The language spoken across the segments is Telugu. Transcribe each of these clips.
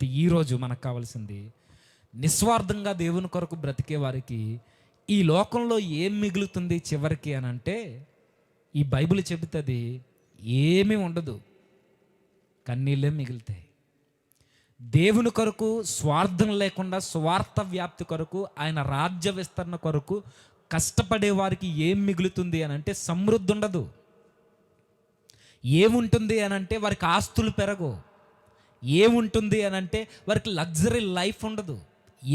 అయితే ఈరోజు మనకు కావాల్సింది నిస్వార్థంగా దేవుని కొరకు బ్రతికే వారికి ఈ లోకంలో ఏం మిగులుతుంది చివరికి అని అంటే, ఈ బైబిల్ చెబుతుంది ఏమీ ఉండదు, కన్నీళ్ళే మిగులుతాయి. దేవుని కొరకు స్వార్థం లేకుండా స్వార్థ వ్యాప్తి కొరకు, ఆయన రాజ్య విస్తరణ కొరకు కష్టపడే వారికి ఏం మిగులుతుంది అని అంటే సమృద్ధి ఉండదు. ఏముంటుంది అని అంటే వారికి ఆస్తులు పెరగవు. ఏముంటుంది అని అంటే వారికి లగ్జరీ లైఫ్ ఉండదు.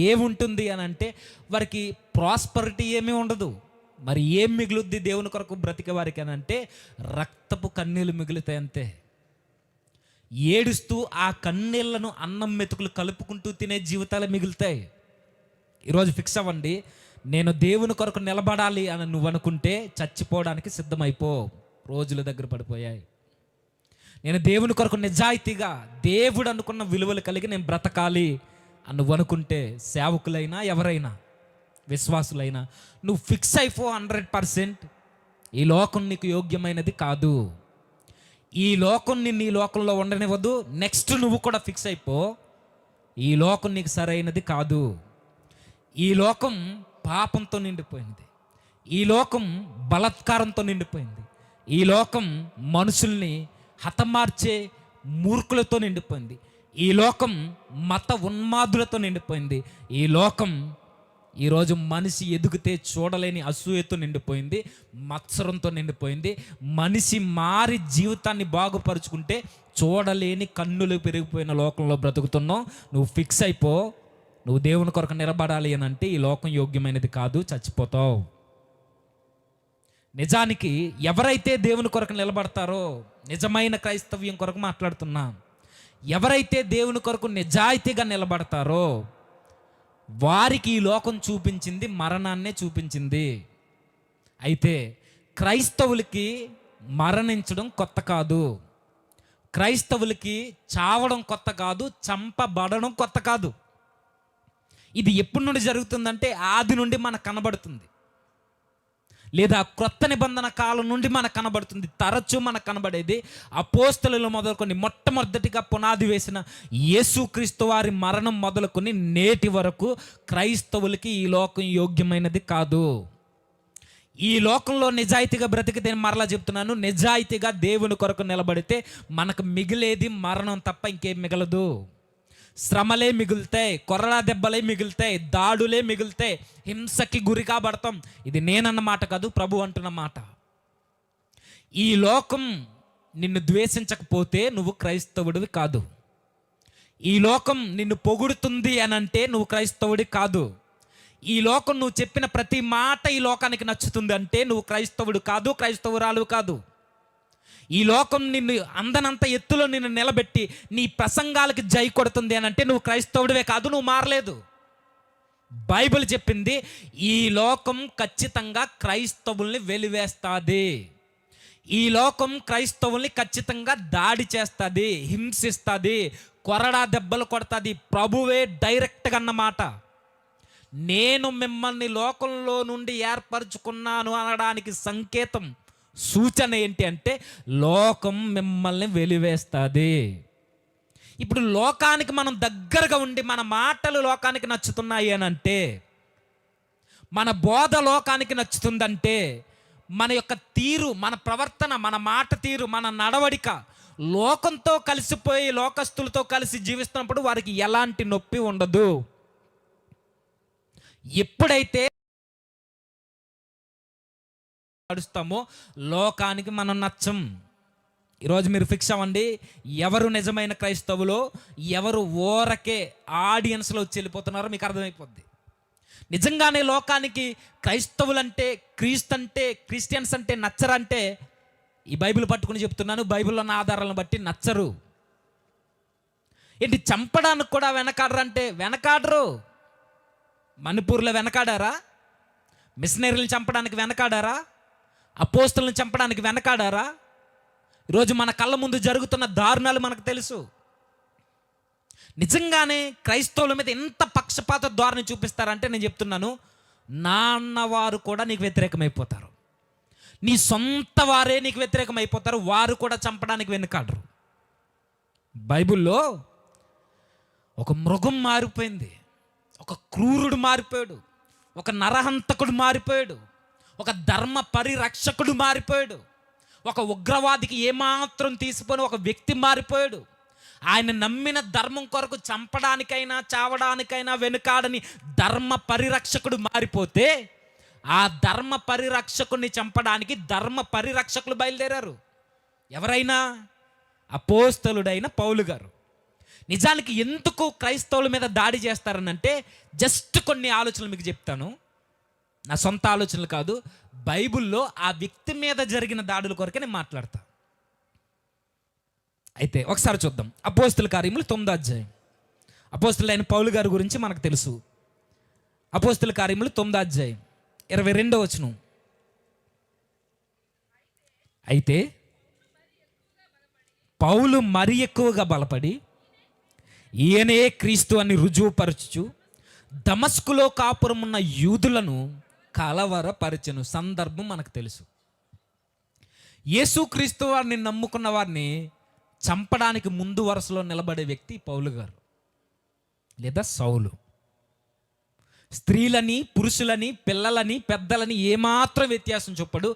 ఏముంటుంది అని అంటే వారికి ప్రాస్పరిటీ ఏమీ ఉండదు. మరి ఏం మిగులుద్ది దేవుని కొరకు బ్రతికే వారికి అని అంటే రక్తపు కన్నీళ్ళు మిగులుతాయి అంతే. ఏడుస్తూ ఆ కన్నీళ్లను అన్నం మెతుకులు కలుపుకుంటూ తినే జీవితాలు మిగులుతాయి. ఈరోజు ఫిక్స్ అవ్వండి, నేను దేవుని కొరకు నిలబడాలి అని నువ్వు అనుకుంటే చచ్చిపోవడానికి సిద్ధమైపో. రోజుల దగ్గర పడిపోయాయి. నేను దేవుని కొరకు నిజాయితీగా దేవుడు అనుకున్న విలువలు కలిగి నేను బ్రతకాలి అని నువ్వు అనుకుంటే, సేవకులైనా ఎవరైనా విశ్వాసులైనా నువ్వు ఫిక్స్ అయిపో 100%. ఈ లోకం నీకు యోగ్యమైనది కాదు. ఈ లోకం నిన్ను ఈ లోకంలో ఉండనివ్వదు. నెక్స్ట్ నువ్వు కూడా ఫిక్స్ అయిపో, ఈ లోకం నీకు సరైనది కాదు. ఈ లోకం పాపంతో నిండిపోయింది. ఈ లోకం బలాత్కారంతో నిండిపోయింది. ఈ లోకం మనుషుల్ని హతమార్చే మూర్ఖులతో నిండిపోయింది. ఈ లోకం మత ఉన్మాదులతో నిండిపోయింది. ఈ లోకం ఈరోజు మనిషి ఎదిగితే చూడలేని అసూయతో నిండిపోయింది, మత్సరంతో నిండిపోయింది. మనిషి మారి జీవితాన్ని బాగుపరుచుకుంటే చూడలేని కన్నులు పెరిగిపోయిన లోకంలో బ్రతుకుతున్నావు. నువ్వు ఫిక్స్ అయిపో, నువ్వు దేవుని కొరకు నిలబడాలి అని అంటే ఈ లోకం యోగ్యమైనది కాదు, చచ్చిపోతావు. నిజానికి ఎవరైతే దేవుని కొరకు నిలబడతారో, నిజమైన క్రైస్తవ్యం కొరకు మాట్లాడుతున్నా, ఎవరైతే దేవుని కొరకు నిజాయితీగా నిలబడతారో వారికి ఈ లోకం చూపించింది మరణాన్నే చూపించింది. అయితే క్రైస్తవులకి మరణించడం కొత్త కాదు, క్రైస్తవులకి చావడం కొత్త కాదు, చంపబడడం కొత్త కాదు. ఇది ఎప్పటి నుండి జరుగుతుందంటే ఆది నుండి మనకు కనబడుతుంది, లేదా క్రొత్త నిబంధన కాలం నుండి మనకు కనబడుతుంది. తరచూ మనకు కనబడేది అపోస్తలులు మొదలుకొని మొట్టమొదటిగా పునాది వేసిన యేసుక్రీస్తు వారి మరణం మొదలుకొని నేటి వరకు క్రైస్తవులకి ఈ లోకం యోగ్యమైనది కాదు. ఈ లోకంలో నిజాయితీగా బ్రతికితే, మరలా చెప్తున్నాను, నిజాయితీగా దేవుని కొరకు నిలబడితే మనకు మిగిలేది మరణం తప్ప ఇంకేం మిగలదు. శ్రమలే మిగులుతాయి, కొరడా దెబ్బలే మిగులుతాయి, దాడులే మిగులుతాయి, హింసకి గురి కాబడతాం. ఇది నేనన్న మాట కాదు, ప్రభు అంటున్న మాట. ఈ లోకం నిన్ను ద్వేషించకపోతే నువ్వు క్రైస్తవుడివి కాదు. ఈ లోకం నిన్ను పొగుడుతుంది అని అంటే నువ్వు క్రైస్తవుడి కాదు. ఈ లోకం నువ్వు చెప్పిన ప్రతి మాట ఈ లోకానికి నచ్చుతుంది అంటే నువ్వు క్రైస్తవుడు కాదు, క్రైస్తవురాలు కాదు. ఈ లోకం నిన్ను అందనంత ఎత్తులో నిన్ను నిలబెట్టి నీ ప్రసంగాలకి జై కొడుతుంది అని అంటే నువ్వు క్రైస్తవుడివే కాదు, నువ్వు మారలేదు. బైబిల్ చెప్పింది ఈ లోకం ఖచ్చితంగా క్రైస్తవుల్ని వెలివేస్తుంది. ఈ లోకం క్రైస్తవుల్ని ఖచ్చితంగా దాడి చేస్తుంది, హింసిస్తుంది, కొరడా దెబ్బలు కొడుతుంది. ప్రభువే డైరెక్ట్గా అన్నమాట. నేను మిమ్మల్ని లోకంలో నుండి ఏర్పరచుకున్నాను అనడానికి సంకేతం, సూచన ఏంటి అంటే లోకం మిమ్మల్ని వెలివేస్తుంది. ఇప్పుడు లోకానికి మనం దగ్గరగా ఉండి మన మాటలు లోకానికి నచ్చుతున్నాయి అని అంటే, మన బోధ లోకానికి నచ్చుతుందంటే, మన యొక్క తీరు, మన ప్రవర్తన, మన మాట తీరు, మన నడవడిక లోకంతో కలిసిపోయి లోకస్తులతో కలిసి జీవిస్తున్నప్పుడు వారికి ఎలాంటి నొప్పి ఉండదు. ఎప్పుడైతే నడుస్తామో లోకానికి మనం నచ్చం. ఈరోజు మీరు ఫిక్స్ అవ్వండి, ఎవరు నిజమైన క్రైస్తవులో, ఎవరు ఓరకే ఆడియన్స్లో వచ్చి వెళ్ళిపోతున్నారో మీకు అర్థమైపోద్ది. నిజంగానే లోకానికి క్రైస్తవులంటే, క్రిస్టియన్స్ అంటే నచ్చరంటే, ఈ బైబిల్ పట్టుకుని చెప్తున్నాను, బైబిల్లో ఉన్న ఆధారాలను బట్టి నచ్చరు. ఏంటి చంపడానికి కూడా వెనకాడరంటే వెనకాడరు. మణిపూర్లో వెనకాడారా? మిషనరీలను చంపడానికి వెనకాడారా? అపోస్తలను చంపడానికి వెనకాడారా? ఈరోజు మన కళ్ళ ముందు జరుగుతున్న దారుణాలు మనకు తెలుసు. నిజంగానే క్రైస్తవుల మీద ఎంత పక్షపాత ధోరణి చూపిస్తారంటే, నేను చెప్తున్నాను, నాన్నవారు కూడా నీకు వ్యతిరేకమైపోతారు, నీ సొంత వారే నీకు వ్యతిరేకమైపోతారు, వారు కూడా చంపడానికి వెనకాడరు. బైబిల్లో ఒక మృగం మారిపోయింది, ఒక క్రూరుడు మారిపోయాడు, ఒక నరహంతకుడు మారిపోయాడు, ఒక ధర్మ పరిరక్షకుడు మారిపోయాడు, ఒక ఉగ్రవాదికి ఏమాత్రం తీసిపోయిన ఒక వ్యక్తి మారిపోయాడు. ఆయన నమ్మిన ధర్మం కొరకు చంపడానికైనా చావడానికైనా వెనుకాడని ధర్మ పరిరక్షకుడు మారిపోతే, ఆ ధర్మ పరిరక్షకుడిని చంపడానికి ధర్మ పరిరక్షకులు బయలుదేరారు. ఎవరైనా? అపోస్తలుడైన పౌలు గారు. నిజానికి ఎందుకు క్రైస్తవుల మీద దాడి చేస్తారనంటే, జస్ట్ కొన్ని ఆలోచనలు మీకు చెప్తాను, నా సొంత ఆలోచనలు కాదు, బైబిల్లో ఆ వ్యక్తి మీద జరిగిన దాడుల కొరకే నేను మాట్లాడతా. అయితే ఒకసారి చూద్దాం. అపోస్తల కార్యములు 9వ అధ్యాయం. అపోస్తలుడైన పౌలు గారి గురించి మనకు తెలుసు. అపోస్తల కార్యములు 9వ అధ్యాయం 22వ వచనం. అయితే పౌలు మరి ఎక్కువగా బలపడి ఈయనే క్రీస్తు అని రుజువుపరచుచు దమస్కులో కాపురం ఉన్న యూదులను కలవరపరచెను. సందర్భం మనకు తెలుసు. యేసుక్రీస్తు వారిని నమ్ముకున్న వారిని చంపడానికి ముందు వరుసలో నిలబడే వ్యక్తి పౌలు గారు లేదా సౌలు. స్త్రీలని, పురుషులని, పిల్లలని, పెద్దలని ఏమాత్రం వ్యత్యాసం చెప్పడు.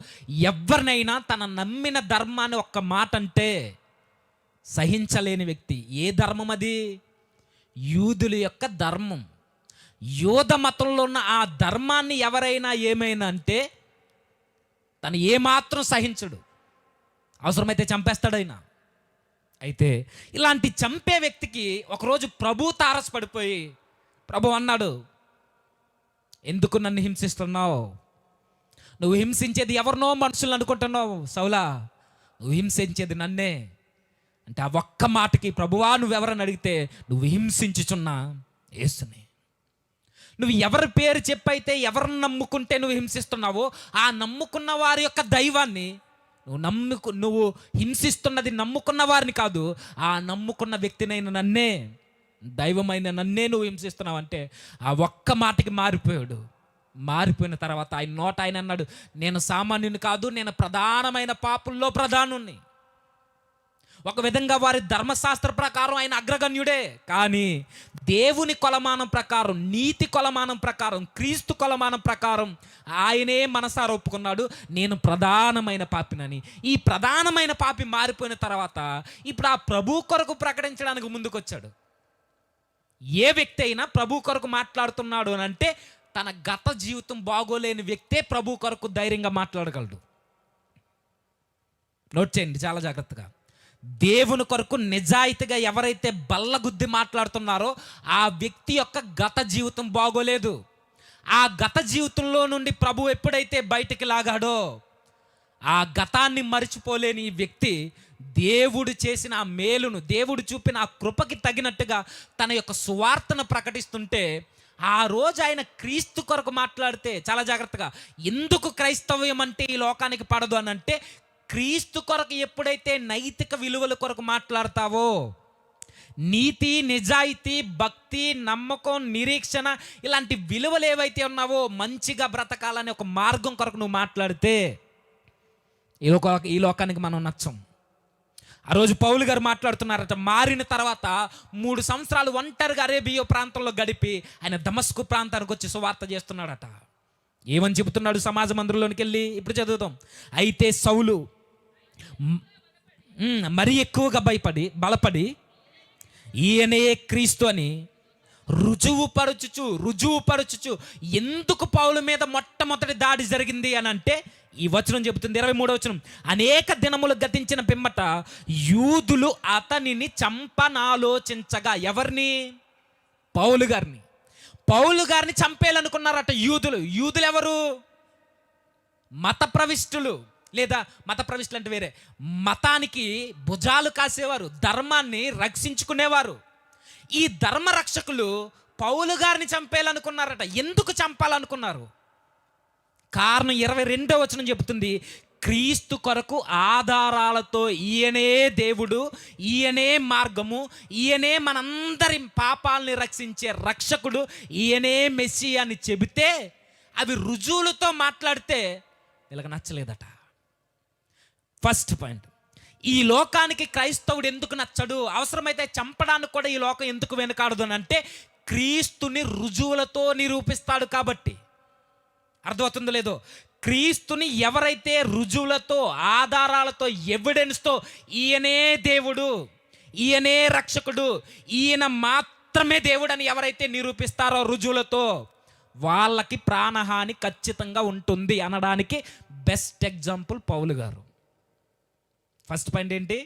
ఎవరినైనా తన నమ్మిన ధర్మాన్ని ఒక్క మాట అంటే సహించలేని వ్యక్తి. ఏ ధర్మం అది? యూదుల యొక్క ధర్మం. యోధ మతంలో ఉన్న ఆ ధర్మాన్ని ఎవరైనా ఏమైనా అంటే తను ఏమాత్రం సహించడు, అవసరమైతే చంపేస్తాడైనా. అయితే ఇలాంటి చంపే వ్యక్తికి ఒకరోజు ప్రభు తారసపడిపోయి, ప్రభు అన్నాడు, ఎందుకు నన్ను హింసిస్తున్నావు? నువ్వు హింసించేది ఎవరినో మనుషులను అనుకుంటున్నావు సౌలా, నువ్వు హింసించేది నన్నే అంటే. ఆ ఒక్క మాటకి, ప్రభువా నువ్వెవరని అడిగితే, నువ్వు హింసించుచున్నా యేసుని. నువ్వు ఎవరి పేరు చెప్పైతే, ఎవరిని నమ్ముకుంటే నువ్వు హింసిస్తున్నావో ఆ నమ్ముకున్న వారి యొక్క దైవాన్ని నువ్వు హింసిస్తున్నది నమ్ముకున్న వారిని కాదు, ఆ నమ్ముకున్న వ్యక్తినైన నన్నే, దైవమైన నన్నే నువ్వు హింసిస్తున్నావు అంటే. ఆ ఒక్క మాటకి మారిపోయాడు. మారిపోయిన తర్వాత ఆయన నోట ఆయన అన్నాడు, నేను సామాన్యుని కాదు, నేను ప్రధానమైన పాపుల్లో ప్రధానుణ్ణి. ఒక విధంగా వారి ధర్మశాస్త్ర ప్రకారం ఆయన అగ్రగణ్యుడే, కానీ దేవుని కొలమానం ప్రకారం, నీతి కొలమానం ప్రకారం, క్రీస్తు కొలమానం ప్రకారం ఆయనే మనసారా ఒప్పుకున్నాడు, నేను ప్రధానమైన పాపినని. ఈ ప్రధానమైన పాపి మారిపోయిన తర్వాత ఇప్పుడు ఆ ప్రభు కొరకు ప్రకటించడానికి ముందుకొచ్చాడు. ఏ వ్యక్తి అయినా ప్రభు కొరకు మాట్లాడుతున్నాడు అని అంటే తన గత జీవితం బాగోలేని వ్యక్తే ప్రభు కొరకు ధైర్యంగా మాట్లాడగలడు. నోట్ చేయండి చాలా జాగ్రత్తగా. దేవుని కొరకు నిజాయితీగా ఎవరైతే బల్లగుద్ది మాట్లాడుతున్నారో ఆ వ్యక్తి యొక్క గత జీవితం బాగోలేదు. ఆ గత జీవితంలో నుండి ప్రభు ఎప్పుడైతే బయటికి లాగాడో, ఆ గతాన్ని మరిచిపోలేని ఈ వ్యక్తి దేవుడు చేసిన ఆ మేలును, దేవుడు చూపిన ఆ కృపకి తగినట్టుగా తన యొక్క సువార్తను ప్రకటిస్తుంటే, ఆ రోజు ఆయన క్రీస్తు కొరకు మాట్లాడితే, చాలా జాగ్రత్తగా, ఎందుకు క్రైస్తవ్యం అంటే ఈ లోకానికి పడదు అని అంటే, క్రీస్తు కొరకు ఎప్పుడైతే నైతిక విలువల కొరకు మాట్లాడతావో, నీతి, నిజాయితీ, భక్తి, నమ్మకం, నిరీక్షణ ఇలాంటి విలువలు ఏవైతే ఉన్నావో, మంచిగా బ్రతకాలనే ఒక మార్గం కొరకు నువ్వు మాట్లాడితే ఈ లోకానికి మనం నచ్చం. ఆ రోజు పౌలు గారు మాట్లాడుతున్నారట. మారిన తర్వాత 3 సంవత్సరాలు ఒంటరిగా అరేబియా ప్రాంతంలో గడిపి ఆయన దమస్కు ప్రాంతానికి వచ్చి సువార్త చేస్తున్నాడట. ఏమని చెబుతున్నాడు సమాజ మందిరంలోనికి వెళ్ళి? ఇప్పుడు చదువుతాం. అయితే సౌలు మరి ఎక్కువగా బలపడి ఈయనే క్రీస్తు అని రుజువుపరచుచు. ఎందుకు పౌలు మీద మొట్టమొదటి దాడి జరిగింది అని అంటే, ఈ వచనం చెబుతుంది, 23వ వచనం, అనేక దినములు గతించిన పిమ్మట యూదులు అతనిని చంపనాలోచించగా. ఎవరిని? పౌలు గారిని చంపేయాలనుకున్నారట యూదులు ఎవరు? మత ప్రవిష్టులు, లేదా మత ప్రవిష్టులు అంటే వేరే, మతానికి భుజాలు కాసేవారు, ధర్మాన్ని రక్షించుకునేవారు. ఈ ధర్మ రక్షకులు పౌలు గారిని చంపేయాలనుకున్నారట. ఎందుకు చంపాలనుకున్నారు? కారణం 22వ వచనం చెబుతుంది, క్రీస్తు కొరకు ఆధారాలతో ఈయనే దేవుడు, ఈయనే మార్గము, ఈయనే మనందరి పాపాలని రక్షించే రక్షకుడు, ఈయనే మెస్సియా అని చెబితే, అవి రుజువులతో మాట్లాడితే వీళ్ళకి నచ్చలేదట. First point. ఈ లోకానికి క్రైస్తవుడు ఎందుకు నచ్చడు, అవసరమైతే చంపడానికి కూడా ఈ లోకం ఎందుకు వెనుకాడదు అని అంటే క్రీస్తుని రుజువులతో నిరూపిస్తాడు కాబట్టి. అర్థమవుతుందో లేదో? క్రీస్తుని ఎవరైతే రుజువులతో, ఆధారాలతో, ఎవిడెన్స్తో ఈయనే దేవుడు, ఈయనే రక్షకుడు, ఈయన మాత్రమే దేవుడు అని ఎవరైతే నిరూపిస్తారో రుజువులతో, వాళ్ళకి ప్రాణహాని ఖచ్చితంగా ఉంటుంది అనడానికి బెస్ట్ ఎగ్జాంపుల్ పౌలు గారు. ఫస్ట్ పాయింట్ ఏంటి?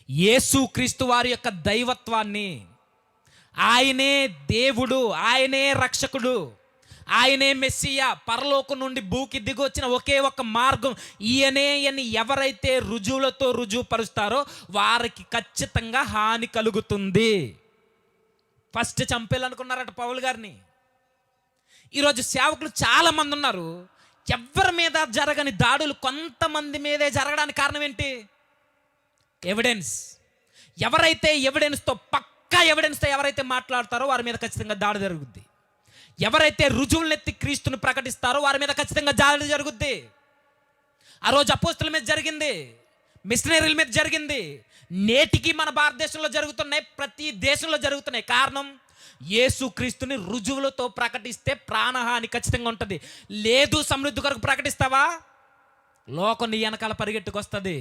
యేసు క్రీస్తు వారి యొక్క దైవత్వాన్ని, ఆయనే దేవుడు, ఆయనే రక్షకుడు, ఆయనే మెస్సియా, పరలోకం నుండి భూకి దిగి వచ్చిన ఒకే ఒక మార్గం ఈయనే అని ఎవరైతే రుజువులతో రుజువుపరుస్తారో వారికి ఖచ్చితంగా హాని కలుగుతుంది. ఫస్ట్ చంపేయాలనుకున్నారట పౌలు గారిని. ఈరోజు సేవకులు చాలామంది ఉన్నారు, ఎవరి మీద జరగని దాడులు కొంతమంది మీదే జరగడానికి కారణం ఏంటి? ఎవిడెన్స్. ఎవరైతే ఎవిడెన్స్తో, పక్కా ఎవిడెన్స్తో ఎవరైతే మాట్లాడతారో వారి మీద ఖచ్చితంగా దాడి జరుగుద్ది. ఎవరైతే రుజువులెత్తి క్రీస్తుని ప్రకటిస్తారో వారి మీద ఖచ్చితంగా దాడి జరుగుద్ది. ఆ రోజు అపోస్తుల మీద జరిగింది, మిషనరీల మీద జరిగింది, నేటికి మన భారతదేశంలో జరుగుతున్నాయి, ప్రతి దేశంలో జరుగుతున్నాయి. కారణం, యేసు క్రీస్తుని రుజువులతో ప్రకటిస్తే ప్రాణహాని ఖచ్చితంగా ఉంటుంది. లేదు సమృద్ధి కొరకు ప్రకటిస్తావా, లోకం నీ వెనకాల పరిగెట్టుకొస్తుంది.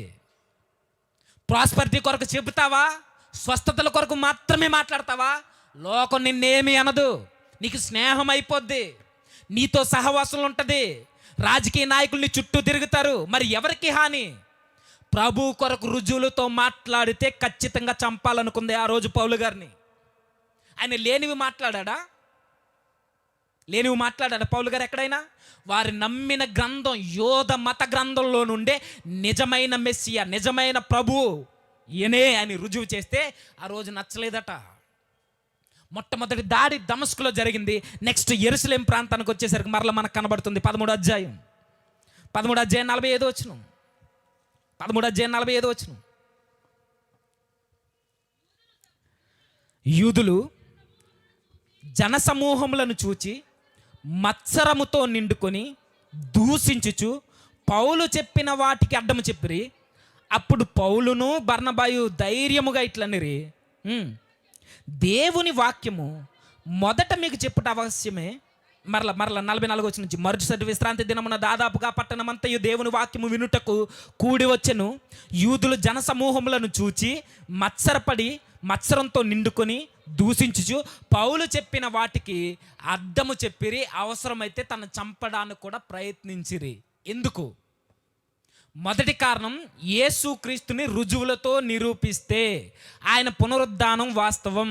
ప్రాస్పరిటీ కొరకు చెబుతావా, స్వస్థతల కొరకు మాత్రమే మాట్లాడతావా, లోకం నిన్నేమీ అనదు. నీకు స్నేహం అయిపోద్ది, నీతో సహవాసం ఉంటుంది, రాజకీయ నాయకుల్ని చుట్టూ తిరుగుతారు. మరి ఎవరికి హాని? ప్రభు కొరకు రుజువులతో మాట్లాడితే ఖచ్చితంగా చంపాలనుకుంది ఆ రోజు పౌలు గారిని. ఆయన లేనివి మాట్లాడా? లేనివి మాట్లాడా పౌలు గారు ఎక్కడైనా? వారి నమ్మిన గ్రంథం, యోధ మత గ్రంథంలో నుండే నిజమైన మెస్సియా, నిజమైన ప్రభు ఈయనే అని రుజువు చేస్తే ఆ రోజు నచ్చలేదట. మొట్టమొదటి దాడి దమస్కులో జరిగింది. నెక్స్ట్ యెరూషలేం ప్రాంతానికి వచ్చేసరికి మరలా మనకు కనబడుతుంది 13వ అధ్యాయం 45వ వచనం. 45వ వచనం. యూదులు జనసమూహములను చూచి మత్సరముతో నిండుకొని దూషించుచు పౌలు చెప్పిన వాటికి అడ్డము చెప్పిరి. అప్పుడు పౌలును బర్నబాయు ధైర్యముగా ఇట్లనిరి, దేవుని వాక్యము మొదట మీకు చెప్పుట అవశ్యమే. మరల 44 వచ్చిన నుంచి, మరుసటి విశ్రాంతి దినమున దాదాపుగా పట్టణమంతయు దేవుని వాక్యము వినుటకు కూడి వచ్చెను. యూదులు జనసమూహములను చూచి మత్సరపడి మత్సరంతో నిండుకొని దూషించుచు పౌలు చెప్పిన వాటికి అడ్డము చెప్పిరి. అవసరమైతే తను చంపడానికి కూడా ప్రయత్నించిరి. ఎందుకు? మొదటి కారణం, యేసు క్రీస్తుని రుజువులతో నిరూపిస్తే ఆయన పునరుద్ధానం వాస్తవం,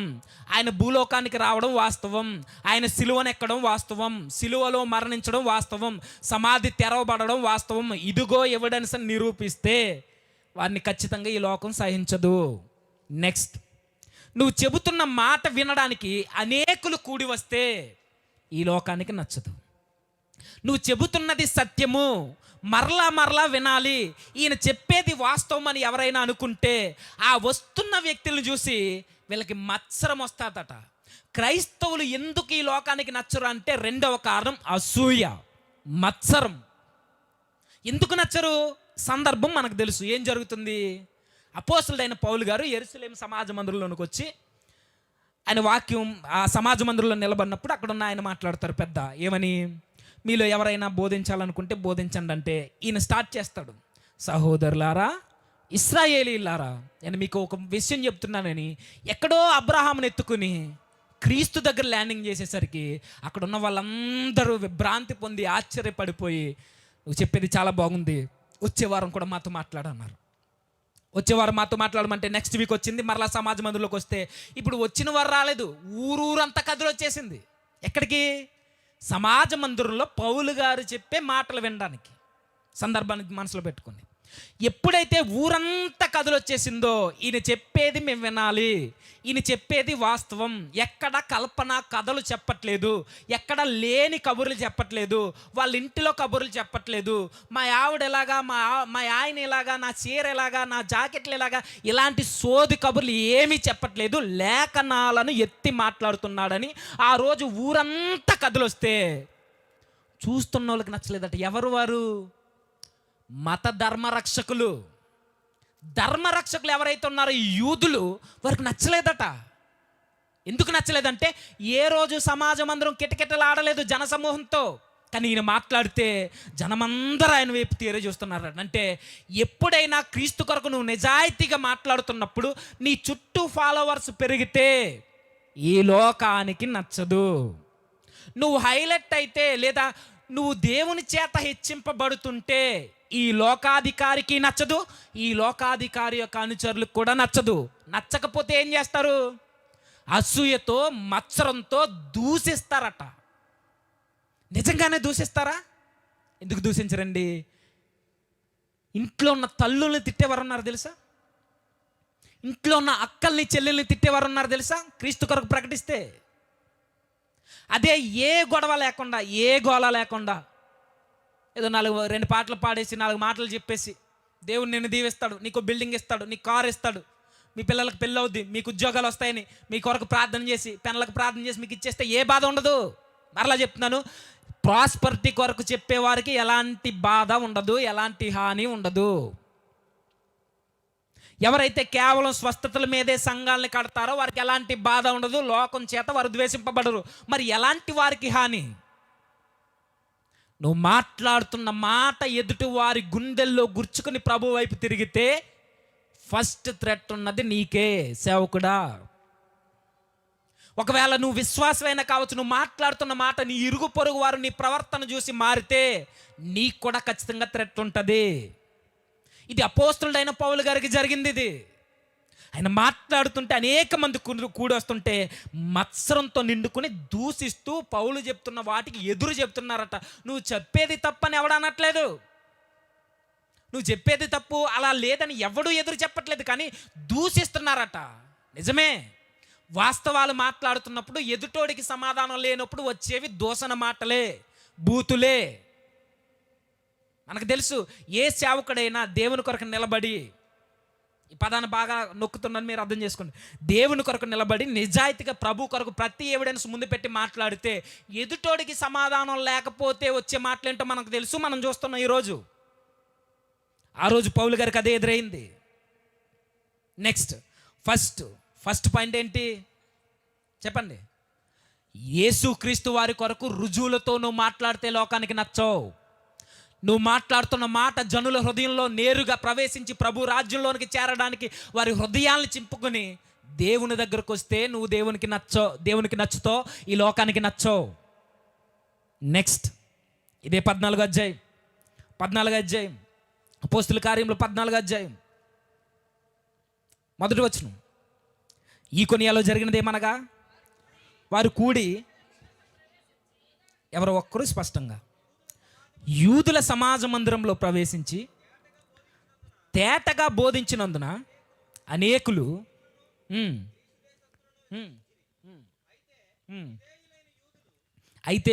ఆయన భూలోకానికి రావడం వాస్తవం, ఆయన సిలువను ఎక్కడం వాస్తవం, సిలువలో మరణించడం వాస్తవం, సమాధి తెరవబడడం వాస్తవం. ఇదిగో ఎవిడెన్స్ అని నిరూపిస్తే వారిని ఖచ్చితంగా ఈ లోకం సహించదు. నెక్స్ట్, నువ్వు చెబుతున్న మాట వినడానికి అనేకులు కూడి వస్తే ఈ లోకానికి నచ్చదు. నువ్వు చెబుతున్నది సత్యము, మరలా వినాలి, ఈయన చెప్పేది వాస్తవం అని ఎవరైనా అనుకుంటే ఆ వస్తున్న వ్యక్తులను చూసి వీళ్ళకి మత్సరం వస్తుందట. క్రైస్తవులు ఎందుకు ఈ లోకానికి నచ్చరు అంటే రెండవ కారణం అసూయ, మత్సరం. ఎందుకు నచ్చరు? సందర్భం మనకు తెలుసు. ఏం జరుగుతుంది? అపోస్తలుడైన పౌలు గారు యెరూషలేం సమాజ మందిరంలోనికి వచ్చి ఆయన వాక్యం ఆ సమాజ మందిరంలో నిలబడినప్పుడు అక్కడ ఉన్న ఆయన మాట్లాడతారు పెద్ద. ఏమని? మీలో ఎవరైనా బోధించాలనుకుంటే బోధించండి అంటే ఈయన స్టార్ట్ చేస్తాడు, సహోదరులారా, ఇశ్రాయేలీలారా, నేను మీకు ఒక విషయం చెప్తున్నానని. ఎక్కడో అబ్రహాముని ఎత్తుకుని క్రీస్తు దగ్గర ల్యాండింగ్ చేసేసరికి అక్కడ ఉన్న వాళ్ళందరూ విభ్రాంతి పొంది ఆశ్చర్యపడిపోయి, నువ్వు చెప్పేది చాలా బాగుంది, వచ్చే వారం కూడా మాతో మాట్లాడన్నారు. వచ్చే వారం మాతో మాట్లాడమంటే నెక్స్ట్ వీక్ వచ్చింది. మరలా సమాజ మందిరంలోకి వస్తే ఇప్పుడు వచ్చిన వారు రాలేదు, ఊరూరంతా కథలు వచ్చేసింది. ఎక్కడికి? సమాజ మందిరంలో పౌలు గారు చెప్పే మాటలు వినడానికి. సందర్భానికి మనసులో పెట్టుకుని ఎప్పుడైతే ఊరంతా కథలు వచ్చేసిందో, ఈయన చెప్పేది మేము వినాలి, ఈయన చెప్పేది వాస్తవం, ఎక్కడ కల్పన కథలు చెప్పట్లేదు, ఎక్కడ లేని కబుర్లు చెప్పట్లేదు, వాళ్ళ ఇంటిలో కబుర్లు చెప్పట్లేదు, మా ఆవిడ ఎలాగా, మా ఆయన ఎలాగా, నా చీర ఎలాగా, నా జాకెట్లు ఎలాగా, ఇలాంటి సోది కబుర్లు ఏమీ చెప్పట్లేదు, లేఖనాలను ఎత్తి మాట్లాడుతున్నాడని ఆ రోజు ఊరంతా కథలు వస్తే చూస్తున్న వాళ్ళకి నచ్చలేదట. ఎవరు వారు? మత ధర్మ రక్షకులు, ధర్మరక్షకులు ఎవరైతే ఉన్నారో ఈ యూదులు, వారికి నచ్చలేదట. ఎందుకు నచ్చలేదంటే ఏ రోజు సమాజం అందరం కిటకిటలు ఆడలేదు జనసమూహంతో, కానీ ఈయన మాట్లాడితే జనమందరూ ఆయన వైపు తీరే చూస్తున్నారు. అంటే ఎప్పుడైనా క్రీస్తు కొరకు నువ్వు నిజాయితీగా మాట్లాడుతున్నప్పుడు నీ చుట్టూ ఫాలోవర్స్ పెరిగితే ఈ లోకానికి నచ్చదు. నువ్వు హైలైట్ అయితే, లేదా నువ్వు దేవుని చేత హెచ్చింపబడుతుంటే ఈ లోకాధికారికి నచ్చదు, ఈ లోకాధికారి యొక్క అనుచరులకు కూడా నచ్చదు. నచ్చకపోతే ఏం చేస్తారు? అసూయతో మత్సరంతో దూషిస్తారట. నిజంగానే దూషిస్తారా? ఎందుకు దూషించరండి? ఇంట్లో ఉన్న తల్లుల్ని తిట్టేవారు ఉన్నారు తెలుసా? ఇంట్లో ఉన్న అక్కల్ని చెల్లెల్ని తిట్టేవారు ఉన్నారు తెలుసా? క్రీస్తు కొరకు ప్రకటిస్తే అదే ఏ గొడవ లేకుండా, ఏ గోళ లేకుండా, ఏదో 2 పాటలు పాడేసి 4 మాటలు చెప్పేసి దేవుడు నిన్ను దీవిస్తాడు, నీకు బిల్డింగ్ ఇస్తాడు, నీకు కారు ఇస్తాడు, మీ పిల్లలకు పెళ్ళి అవుద్ది, మీకు ఉద్యోగాలు వస్తాయని మీ కొరకు ప్రార్థన చేసి, పెన్లకు ప్రార్థన చేసి మీకు ఇచ్చేస్తే ఏ బాధ ఉండదు. మరలా చెప్తున్నాను, ప్రాస్పరిటీ కొరకు చెప్పేవారికి ఎలాంటి బాధ ఉండదు, ఎలాంటి హాని ఉండదు. ఎవరైతే కేవలం స్వస్థతల మీదే సంఘాలని కడతారో వారికి ఎలాంటి బాధ ఉండదు, లోకం చేత వారు ద్వేషింపబడరు. మరి ఎలాంటి వారికి హాని? నువ్వు మాట్లాడుతున్న మాట ఎదుటి వారి గుండెల్లో గుర్చుకుని ప్రభు వైపు తిరిగితే ఫస్ట్ థ్రెట్ ఉన్నది నీకే, సేవకుడా. ఒకవేళ నువ్వు విశ్వాసమైనా కావచ్చు, నువ్వు మాట్లాడుతున్న మాట నీ ఇరుగు పొరుగు వారు నీ ప్రవర్తన చూసి మారితే నీకు కూడా ఖచ్చితంగా థ్రెట్ ఉంటుంది. ఇది అపోస్తలుడైన పౌలు గారికి జరిగింది. ఇది ఆయన మాట్లాడుతుంటే అనేక మంది కూడొస్తుంటే మత్సరంతో నిండుకుని దూషిస్తూ పౌలు చెప్తున్న వాటికి ఎదురు చెప్తున్నారట. నువ్వు చెప్పేది తప్పని ఎవడు అనట్లేదు, నువ్వు చెప్పేది తప్పు అలా లేదని ఎవడు ఎదురు చెప్పట్లేదు, కానీ దూషిస్తున్నారట. నిజమే, వాస్తవాలు మాట్లాడుతున్నప్పుడు ఎదుటోడికి సమాధానం లేనప్పుడు వచ్చేవి దూషణ మాటలే, బూతులే. మనకు తెలుసు, ఏ సేవకుడైనా దేవుని కొరకు నిలబడి, ఈ పదాన్ని బాగా నొక్కుతున్నాను మీరు అర్థం చేసుకోండి, దేవుని కొరకు నిలబడి నిజాయితీగా ప్రభు కొరకు ప్రతి ఎవిడెన్స్ ముందు పెట్టి మాట్లాడితే ఎదుటోడికి సమాధానం లేకపోతే వచ్చే మాటలేంటో మనకు తెలుసు, మనం చూస్తున్నాం ఈరోజు. ఆ రోజు పౌలు గారికి అదే ఎదురైంది. నెక్స్ట్ ఫస్ట్ పాయింట్ ఏంటి చెప్పండి? యేసుక్రీస్తు వారి కొరకు రుజువులతో నువ్వు మాట్లాడితే లోకానికి నచ్చవు. నువ్వు మాట్లాడుతున్న మాట జనుల హృదయంలో నేరుగా ప్రవేశించి ప్రభు రాజ్యంలోనికి చేరడానికి వారి హృదయాలను చింపుకొని దేవుని దగ్గరకు వస్తే నువ్వు దేవునికి నచ్చుతో ఈ లోకానికి నచ్చవు. నెక్స్ట్ ఇదే 14వ అధ్యాయం అపోస్తుల కార్యములు 14వ అధ్యాయం మొదటి వచనం. ఈ కొనియాలో జరిగినది ఏమనగా, వారు కూడి ఎవరో ఒక్కరు స్పష్టంగా యూదుల సమాజ మందిరంలో ప్రవేశించి తేటగా బోధించినందున అనేకులు అయితే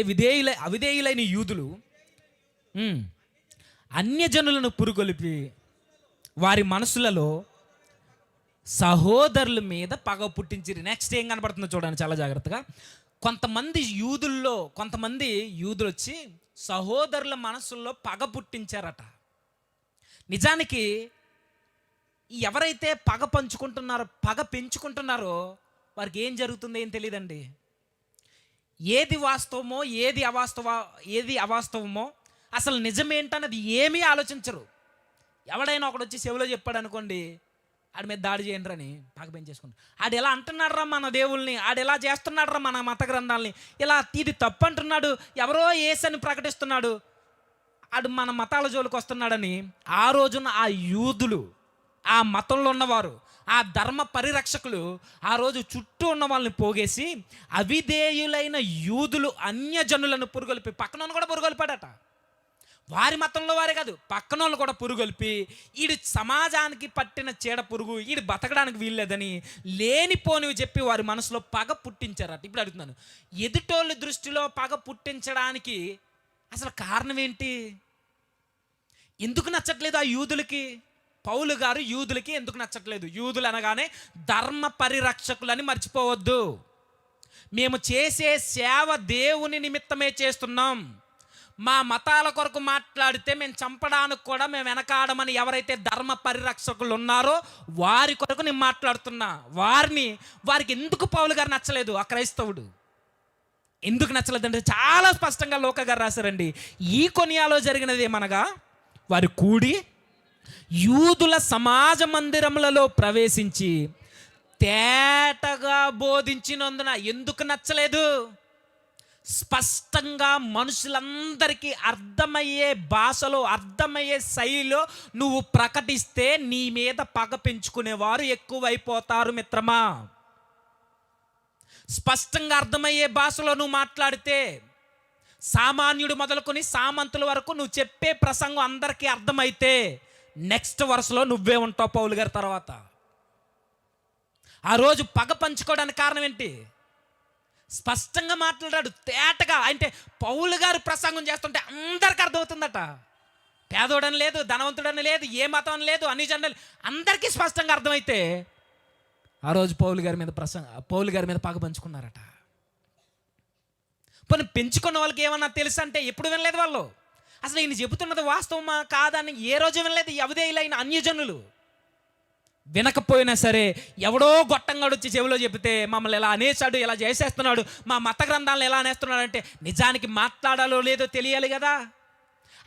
అవిధేయులైన యూదులు అన్యజనులను పురుగొలిపి వారి మనసులలో సహోదరుల మీద పగ పుట్టించిరి. నెక్స్ట్ ఏం కనపడుతుందో చూడండి చాలా జాగ్రత్తగా. కొంతమంది యూదులు వచ్చి సహోదరుల మనసుల్లో పగ పుట్టించారట. నిజానికి ఎవరైతే పగ పెంచుకుంటున్నారో వారికి ఏం జరుగుతుందో ఏం తెలియదండి. ఏది వాస్తవమో ఏది అవాస్తవమో అసలు నిజమేంటన్నది ఏమీ ఆలోచించరు. ఎవడైనా ఒకడు వచ్చి చెవిలో చెప్పాడు అనుకోండి, ఆడి మీద దాడి చేయండి అని పగ పెంచేసుకుంటారు. ఆడు ఎలా అంటున్నాడు మన దేవుల్ని, ఆడు ఎలా చేస్తున్నాడు మన మత గ్రంథాలని, ఇలా ఇది తప్పు అంటున్నాడు, ఎవరో యేసని ప్రకటిస్తున్నాడు, ఆడు మన మతాల జోలికి వస్తున్నాడని ఆ రోజున ఆ యూదులు, ఆ మతంలో ఉన్నవారు, ఆ ధర్మ పరిరక్షకులు ఆ రోజు చుట్టూ ఉన్న వాళ్ళని పోగేసి అవిధేయులైన యూదులు అన్యజనులను పురుగొల్పి, పక్కన కూడా పురుగొల్పాడట. వారి మతంలో వారే కాదు, పక్కన వాళ్ళు కూడా పురుగొల్పి ఈడు సమాజానికి పట్టిన చీడ పురుగు, ఈడు బతకడానికి వీల్లేదని లేనిపోనివి చెప్పి వారి మనసులో పగ పుట్టించారట. ఇప్పుడు అడుగుతున్నాను, ఎదుటోళ్ళ దృష్టిలో పగ పుట్టించడానికి అసలు కారణం ఏంటి? ఎందుకు నచ్చట్లేదు ఆ యూదులకి? పౌలు గారు యూదులకి ఎందుకు నచ్చట్లేదు? యూదులు అనగానే ధర్మ పరిరక్షకులని మర్చిపోవద్దు. మేము చేసే సేవ దేవుని నిమిత్తమే చేస్తున్నాం, మా మతాల కొరకు మాట్లాడితే మేము చంపడానికి కూడా మేము వెనకాడమని ఎవరైతే ధర్మ పరిరక్షకులు ఉన్నారో వారి కొరకు నేను మాట్లాడుతున్నా. వారికి ఎందుకు పౌలు గారు నచ్చలేదు? ఆ క్రైస్తవుడు ఎందుకు నచ్చలేదంటే చాలా స్పష్టంగా లోక గారు రాశారండి. ఈ కొనియాలో జరిగినది ఏమనగా, వారు కూడి యూదుల సమాజ మందిరములలో ప్రవేశించి తేటగా బోధించినందున. ఎందుకు నచ్చలేదు? స్పష్టంగా మనుషులందరికీ అర్థమయ్యే భాషలో, అర్థమయ్యే శైలిలో నువ్వు ప్రకటిస్తే నీ మీద పగ పెంచుకునేవారు ఎక్కువైపోతారు మిత్రమా. స్పష్టంగా అర్థమయ్యే భాషలో నువ్వు మాట్లాడితే, సామాన్యుడు మొదలుకొని సామంతుల వరకు నువ్వు చెప్పే ప్రసంగం అందరికీ అర్థమైతే నెక్స్ట్ వరుసలో నువ్వే ఉంటావు పౌలు గారి తర్వాత. ఆ రోజు పగ పంచుకోవడానికి కారణం ఏంటి? స్పష్టంగా మాట్లాడాడు, తేటగా. అంటే పౌలు గారు ప్రసంగం చేస్తుంటే అందరికి అర్థమవుతుందట. పేదోడని లేదు, ధనవంతుడని లేదు, ఏ మతం అని లేదు, అన్ని జెండలు అందరికీ స్పష్టంగా అర్థమైతే ఆ రోజు పౌలు గారి మీద పగ పంచుకున్నారట. పోనీ పెంచుకున్న వాళ్ళకి ఏమన్నా తెలుసు అంటే ఎప్పుడు వినలేదు వాళ్ళు. అసలు ఈయన చెబుతున్నది వాస్తవమా కాదని ఏ రోజు వినలేదు. యవదేయులైన అన్యజనులు వినకపోయినా సరే ఎవడో గొట్టంగాడు వచ్చి చెవిలో చెబితే మమ్మల్ని ఎలా అనేసాడు, ఇలా చేసేస్తున్నాడు, మా మత గ్రంథాలను ఎలా అనేస్తున్నాడు అంటే నిజానికి మాట్లాడాలో లేదో తెలియాలి కదా.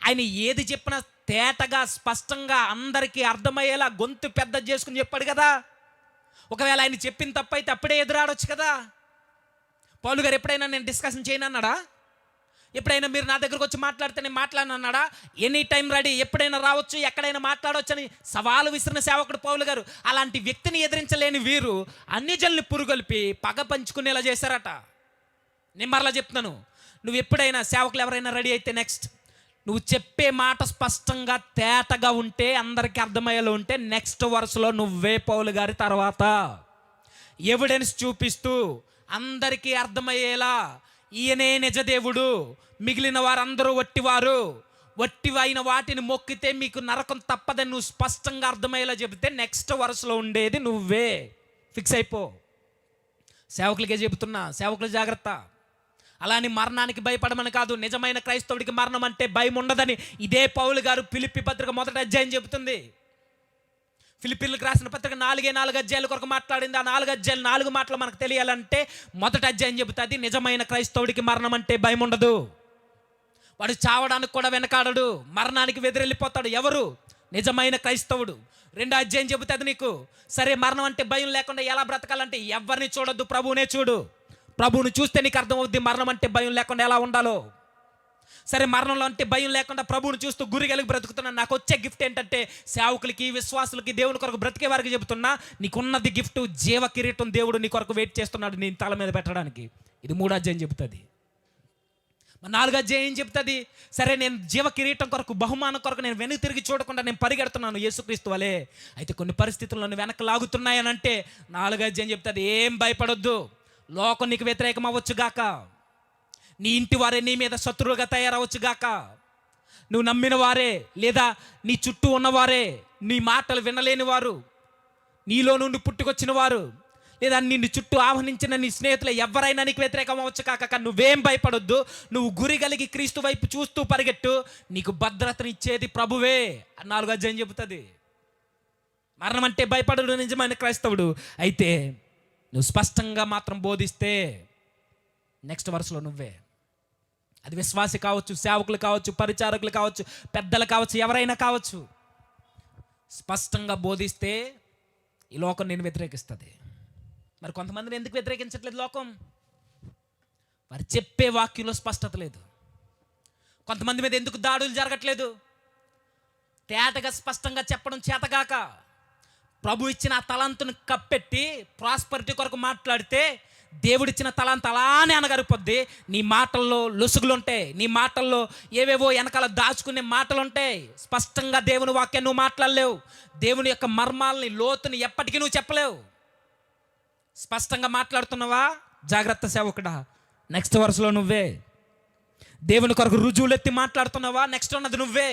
ఆయన ఏది చెప్పినా తేటగా స్పష్టంగా అందరికీ అర్థమయ్యేలా గొంతు పెద్ద చేసుకుని చెప్పాడు కదా. ఒకవేళ ఆయన చెప్పిన తప్పైతే అప్పుడే ఎదురాడొచ్చు కదా. పౌలు గారు ఎప్పుడైనా నేను డిస్కషన్ చేయను అన్నాడా? ఎప్పుడైనా మీరు నా దగ్గరకు వచ్చి మాట్లాడితే నేను మాట్లాడనన్నాడా? ఎనీ టైం రెడీ, ఎప్పుడైనా రావచ్చు, ఎక్కడైనా మాట్లాడవచ్చు అని సవాలు విసిరిన సేవకుడు పౌలు గారు. అలాంటి వ్యక్తిని ఎదిరించలేని వీరు అన్యజనుల్ని పురుగొల్పి పగ పంచుకునేలా చేశారట. నేను మరలా చెప్తున్నాను, నువ్వు ఎప్పుడైనా సేవకులు ఎవరైనా రెడీ అయితే నెక్స్ట్ నువ్వు చెప్పే మాట స్పష్టంగా తేటగా ఉంటే, అందరికీ అర్థమయ్యేలా ఉంటే నెక్స్ట్ వరుసలో నువ్వే పౌలు గారి తర్వాత. ఎవిడెన్స్ చూపిస్తూ అందరికీ అర్థమయ్యేలా ఈయనే నిజదేవుడు, మిగిలిన వారందరూ వట్టివైన వాటిని మొక్కితే మీకు నరకం తప్పదని నువ్వు స్పష్టంగా అర్థమయ్యేలా చెబితే నెక్స్ట్ వరుసలో ఉండేది నువ్వే. ఫిక్స్ అయిపో. సేవకులకే చెబుతున్నా, సేవకులు జాగ్రత్త. అలాని మరణానికి భయపడమని కాదు. నిజమైన క్రైస్తవుడికి మరణం అంటే భయం ఉండదని ఇదే పౌలు గారు ఫిలిప్పీ పత్రిక 1వ అధ్యాయం చెబుతుంది. ఫిలిప్పీలకు రాసిన పత్రిక 4 అధ్యాయాల కొరకు మాట్లాడింది. ఆ 4 అధ్యాయాలు 4 మాటలు మనకు తెలియాలంటే 1వ అధ్యాయం చెబుతుంది నిజమైన క్రైస్తవుడికి మరణం అంటే భయం ఉండదు. వాడు చావడానికి కూడా వెనకాడడు, మరణానికి వెదిరెళ్ళిపోతాడు. ఎవరు? నిజమైన క్రైస్తవుడు. 2వ అధ్యాయం చెబుతుంది నీకు, సరే మరణం అంటే భయం లేకుండా ఎలా బ్రతకాలంటే ఎవరిని చూడొద్దు, ప్రభువునే చూడు. ప్రభువుని చూస్తే నీకు అర్థమవుద్ది మరణం అంటే భయం లేకుండా ఎలా ఉండాలో. సరే మరణంలో అంటే భయం లేకుండా ప్రభువుని చూస్తూ గురి కలిగి బ్రతుకుతున్నాను. నాకు వచ్చే గిఫ్ట్ ఏంటంటే సేవకులకి, విశ్వాసులకి, దేవుని కొరకు బ్రతికే వారికి చెబుతున్నా, నీకున్నది గిఫ్ట్, జీవ కిరీటం దేవుడు నీ కొరకు వెయిట్ చేస్తున్నాడు నీ తల మీద పెట్టడానికి. ఇది 3వ అధ్యాయం చెబుతుంది. 4వ అధ్యాయం ఏం చెప్తుంది? సరే నేను జీవ కిరీటం కొరకు, బహుమానం కొరకు నేను వెనక్కి తిరిగి చూడకుండా నేను పరిగెడుతున్నాను యేసుక్రీస్తు వలే. అయితే కొన్ని పరిస్థితుల్లో వెనక్కి లాగుతున్నాయని అంటే 4వ అధ్యాయం చెప్తుంది, ఏం భయపడొద్దు, లోకం నీకు వ్యతిరేకం అవ్వచ్చుగాక, నీ ఇంటి వారే నీ మీద శత్రువులుగా తయారవచ్చుగాక, నువ్వు నమ్మిన వారే లేదా నీ చుట్టూ ఉన్నవారే, నీ మాటలు వినలేని వారు, నీలో నుండి పుట్టుకొచ్చిన వారు, లేదా నిన్ను చుట్టూ ఆహ్వానించిన నీ స్నేహితులు ఎవరైనా నీకు వ్యతిరేకం అవ్వచ్చు కాక, నువ్వేం భయపడొద్దు, నువ్వు గురి కలిగి క్రీస్తు వైపు చూస్తూ పరిగెట్టు, నీకు భద్రతనిచ్చేది ప్రభువే అని 4వ అధ్యాయం చెబుతుంది. మరణం అంటే భయపడడు నిజమైన క్రైస్తవుడు. అయితే నువ్వు స్పష్టంగా మాత్రం బోధిస్తే నెక్స్ట్ వరుసలో నువ్వే. అది విశ్వాసి కావచ్చు, సేవకులు కావచ్చు, పరిచారకులు కావచ్చు, పెద్దలు కావచ్చు, ఎవరైనా కావచ్చు. స్పష్టంగా బోధిస్తే ఈ లోకం నేను వ్యతిరేకిస్తుంది. మరి కొంతమందిని ఎందుకు వ్యతిరేకించట్లేదు లోకం? వారు చెప్పే వాక్యంలో స్పష్టత లేదు. కొంతమంది మీద ఎందుకు దాడులు జరగట్లేదు? తేటగా స్పష్టంగా చెప్పడం చేతగాక. ప్రభు ఇచ్చిన ఆ తలాంతును కప్పెట్టి ప్రాస్పరిటీ కొరకు మాట్లాడితే దేవుడిచ్చిన తలాంత అలానే అనగరిపోద్ది. నీ మాటల్లో లొసుగులు ఉంటాయి, నీ మాటల్లో ఏవేవో వెనకాల దాచుకునే మాటలు ఉంటాయి. స్పష్టంగా దేవుని వాక్యం నువ్వు మాట్లాడలేవు. దేవుని యొక్క మర్మాలని, లోతుని ఎప్పటికీ నువ్వు చెప్పలేవు. స్పష్టంగా మాట్లాడుతున్నావా? జాగ్రత్త సేవకుడా, నెక్స్ట్ వరుసలో నువ్వే. దేవుని కొరకు రుజువులెత్తి మాట్లాడుతున్నావా? నెక్స్ట్ ఉన్నది నువ్వే.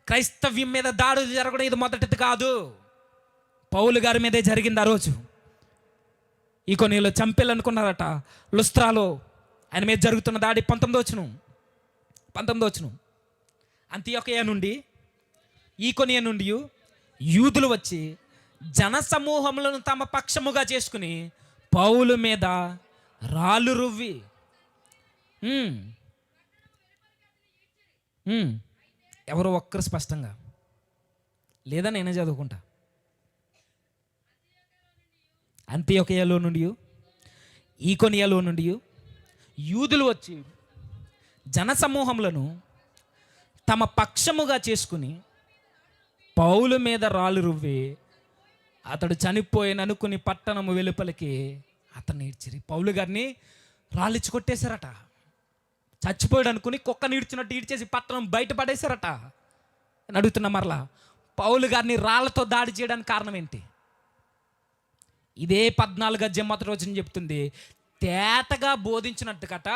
క్రైస్తవ్యం మీద దాడులు జరగడం ఇది మొదటిది కాదు. పౌలు గారి మీదే జరిగింది. ఆ రోజు ఈ కొన్నిలో చంపేయాలనుకున్నారట. లుస్త్రాలో ఆయన మీద జరుగుతున్న దాడి 19వ వచనం. 19 అంతియొకయ నుండి ఈకొనియ నుండి యూదులు వచ్చి జనసమూహములను తమ పక్షముగా చేసుకుని పౌలు మీద రాళ్ళు రువ్వి ఎవరు ఒక్కరు స్పష్టంగా లేదా నేనే చదువుకుంటా. అంతియొకయలో నుండి ఈకొనియలో నుండి యూదులు వచ్చి జనసమూహములను తమ పక్షముగా చేసుకుని పౌలు మీద రాళ్ళు రువ్వి అతడు చనిపోయిననుకుని పట్టణము వెలుపలికి అతన్ని ఈడ్చిరి. పౌలు గారిని రాళ్ళిచ్చి కొట్టేశారట. చచ్చిపోయాడు అనుకుని కుక్కని ఈడ్చినట్టు ఈడ్చేసి పట్టణం బయట పడేశారట అని అడుగుతున్నా. మరలా పౌలు గారిని రాళ్లతో దాడి చేయడానికి కారణం ఏంటి? ఇదే 14 అధ్యాయం మొదటి రోజున చెప్తుంది, తేటగా బోధించినట్టు కట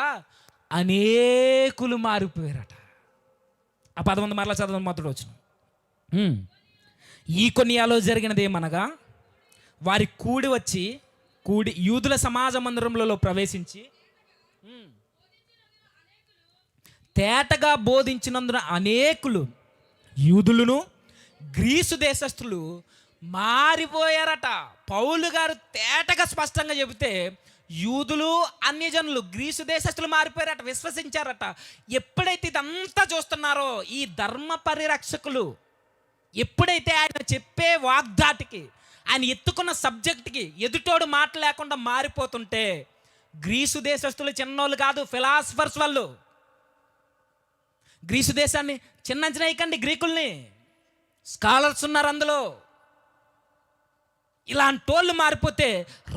అనేకులు మారిపోయారట. ఆ 11 మరలా చదవండి మొదటి రోజున. ఈకొనియాలో జరిగినదేమనగా వారి కూడి యూదుల సమాజ మందిరములలో ప్రవేశించి తేటగా బోధించినందున అనేకులు యూదులను గ్రీసు దేశస్థులు మారిపోయారట. పౌలు గారు తేటగా స్పష్టంగా చెబితే యూదులు అన్యజనులు గ్రీసు దేశస్థులు మారిపోయారట, విశ్వసించారట. ఎప్పుడైతే ఇదంతా చూస్తున్నారో ఈ ధర్మ పరిరక్షకులు ఎప్పుడైతే ఆయన చెప్పే వాగ్దాటికి ఆయన ఎత్తుకున్న సబ్జెక్ట్కి ఎదుటోడు మాట లేకుండా మారిపోతుంటే, గ్రీసు దేశస్తులు చిన్నోళ్ళు కాదు, ఫిలాసఫర్స్ వాళ్ళు. గ్రీసు దేశాన్ని చిన్న అంచనా వేయకండి, గ్రీకుల్ని, స్కాలర్స్ ఉన్నారు అందులో. ఇలాంటి వాళ్ళు మారిపోతే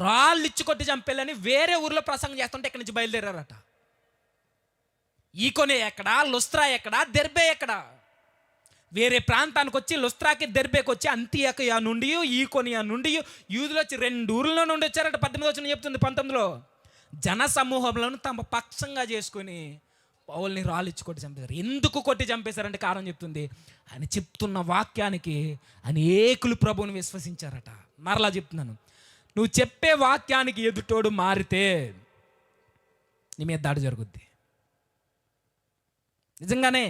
రాళ్ళు ఇచ్చి కొట్టి చంపేయాలని వేరే ఊర్లో ప్రసంగం చేస్తుంటే ఇక్కడి నుంచి బయలుదేరారట. ఈకొనే ఎక్కడా, లుస్త్రా ఎక్కడా, దెర్బే ఎక్కడా, వేరే ప్రాంతానికి వచ్చి లుస్త్రాకి దెర్బేకి వచ్చి అంతియొకయ నుండి ఈకొనియా నుండి యూదులు వచ్చి 2 ఊర్ల నుండి వచ్చారట. 18 వచనం చెప్తుంది. 19లో జన సమూహములను తమ పక్షంగా చేసుకొని పౌల్ని రాళ్ళు ఇచ్చి కొట్టి చంపేశారు. ఎందుకు కొట్టి చంపేశారంటే కారణం చెప్తుంది. ఆయన చెప్తున్న వాక్యానికి అనేకులు ప్రభువుని విశ్వసించారట. మరలా చెప్తున్నాను, నువ్వు చెప్పే వాక్యానికి ఎదుటోడు మారితే నీ మీద దాడి జరుగుద్ది. నిజంగానే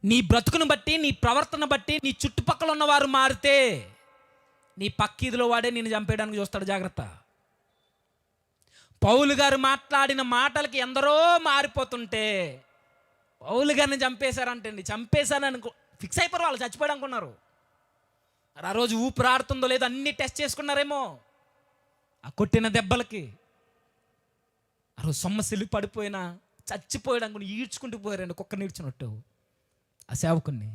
నీ బ్రతుకును బట్టి, నీ ప్రవర్తన బట్టి నీ చుట్టుపక్కల ఉన్నవారు మారితే నీ పక్కీదిలో వాడే నిన్ను చంపేయడానికి చూస్తాడు. జాగ్రత్త. పౌలు గారు మాట్లాడిన మాటలకి ఎందరో మారిపోతుంటే పౌలు గారిని చంపేశారంటండి. చంపేశారని ఫిక్స్ అయిపోయారు వాళ్ళు, చచ్చిపోయాడు అనుకున్నారు. ఆ రోజు ఊపిరాడుతుందో లేదో అన్ని టెస్ట్ చేసుకున్నారేమో ఆ కొట్టిన దెబ్బలకి. ఆ రోజు సొమ్మసిల్లి పడిపోయినా చచ్చిపోయాడు అనుకుని ఈడ్చుకుంటూ పోయారండి, కుక్క నీడ్చినట్టు ఆ సేవకుని.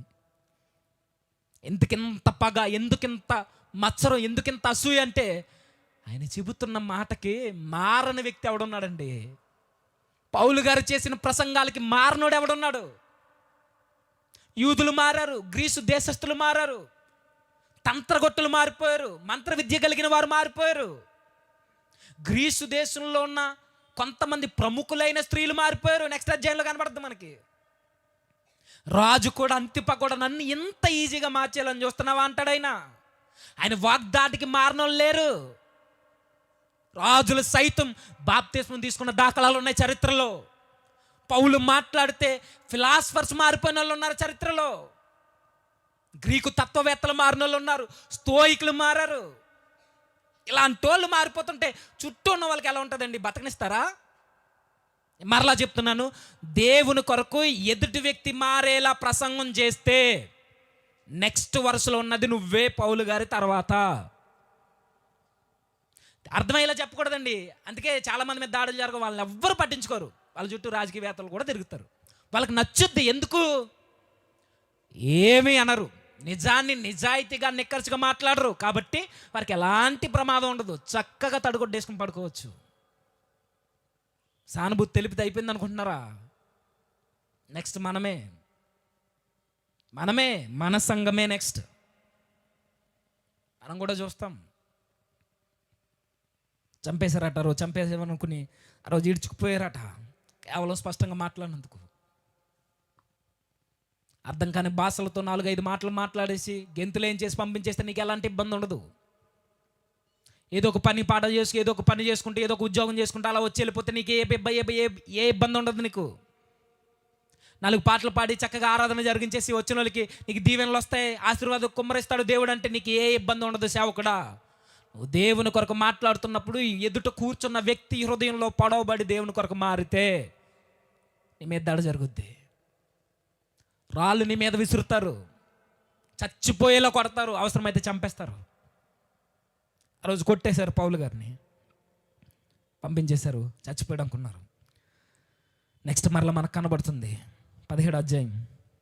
ఎందుకింత పగ, ఎందుకింత మత్సరం, ఎందుకింత అసూయ అంటే ఆయన చెబుతున్న మాటకి మారని వ్యక్తి ఎవడున్నాడండి? పౌలు గారు చేసిన ప్రసంగాలకి మారనోడు ఎవడున్నాడు? యూదులు మారారు, గ్రీసు దేశస్థులు మారారు, తంత్రగొట్టులు మారిపోయారు, మంత్ర విద్య కలిగిన వారు మారిపోయారు, గ్రీసు దేశంలో ఉన్న కొంతమంది ప్రముఖులైన స్త్రీలు మారిపోయారు. నెక్స్ట్ అధ్యాయంలో కనబడుతుంది మనకి. రాజు కూడా అంతిప కూడా నన్ను ఎంత ఈజీగా మార్చేయాలని చూస్తున్నావా అంటాడు ఆయన. ఆయన వాగ్దాటికి మారినోళ్ళు లేరు. రాజులు సైతం బాప్తిస్మం తీసుకున్న దాఖలాలు ఉన్నాయి చరిత్రలో. పౌలు మాట్లాడితే ఫిలాసఫర్స్ మారిపోయిన వాళ్ళు ఉన్నారు చరిత్రలో. గ్రీకు తత్వవేత్తలు మారిన వాళ్ళు ఉన్నారు, స్తోయికులు మారారు. ఇలాంటి వాళ్ళు మారిపోతుంటే చుట్టూ ఉన్న వాళ్ళకి ఎలా ఉంటుందండి? బతకనిస్తారా? మరలా చెప్తున్నాను, దేవుని కొరకు ఎదుటి వ్యక్తి మారేలా ప్రసంగం చేస్తే నెక్స్ట్ వరుసలో ఉన్నది నువ్వే పౌలు గారి తర్వాత. అర్థమయ్యేలా చెప్పకూడదండి. అందుకే చాలామంది మీద దాడులు జరగవు, వాళ్ళని ఎవ్వరు పట్టించుకోరు. వాళ్ళ చుట్టూ రాజకీయవేత్తలు కూడా తిరుగుతారు. వాళ్ళకి నచ్చుద్ది. ఎందుకు? ఏమీ అనరు, నిజాన్ని నిజాయితీగా నిక్కర్చుగా మాట్లాడరు. కాబట్టి వారికి ఎలాంటి ప్రమాదం ఉండదు, చక్కగా తడుగొడ్డేసుకుని పడుకోవచ్చు. సానుభూతి తెలిపితే అయిపోయింది అనుకుంటున్నారా? నెక్స్ట్ మనమే, మన సంఘమే నెక్స్ట్. మనం కూడా చూస్తాం. చంపేశారట, రోజు చంపేసేమనుకుని ఆ రోజు ఈడ్చుకుపోయారట, కేవలం స్పష్టంగా మాట్లాడినందుకు. అర్థం కాని భాషలతో 4-5 మాటలు మాట్లాడేసి గెంతులేం చేసి పంపించేస్తే నీకు ఎలాంటి ఇబ్బంది ఉండదు. ఏదో ఒక పని పాట చేసుకు, ఏదో ఒక పని చేసుకుంటే, ఏదో ఒక ఉద్యోగం చేసుకుంటే అలా వచ్చి వెళ్ళిపోతే నీకు ఏ ఇబ్బంది ఉండదు నీకు. నాలుగు పాటలు పాడి చక్కగా ఆరాధన జరిగించేసి వచ్చిన వాళ్ళకి నీకు దీవెనలు వస్తాయి, ఆశీర్వాదం కుమ్మరిస్తాడు దేవుడు అంటే నీకు ఏ ఇబ్బంది ఉండదు సేవకుడా. నువ్వు దేవుని కొరకు మాట్లాడుతున్నప్పుడు ఎదుట కూర్చున్న వ్యక్తి హృదయంలో పొడవబడి దేవుని కొరకు మారితే నీ మీద దాడి జరుగుద్ది. రాళ్ళు నీ మీద విసురుతారు, చచ్చిపోయేలా కొడతారు, అవసరమైతే చంపేస్తారు. ఆ రోజు కొట్టేశారు పౌలు గారిని, పంపించేశారు, చచ్చిపోయాడు అనుకున్నారు. నెక్స్ట్ మరలా మనకు కనబడుతుంది 17వ అధ్యాయం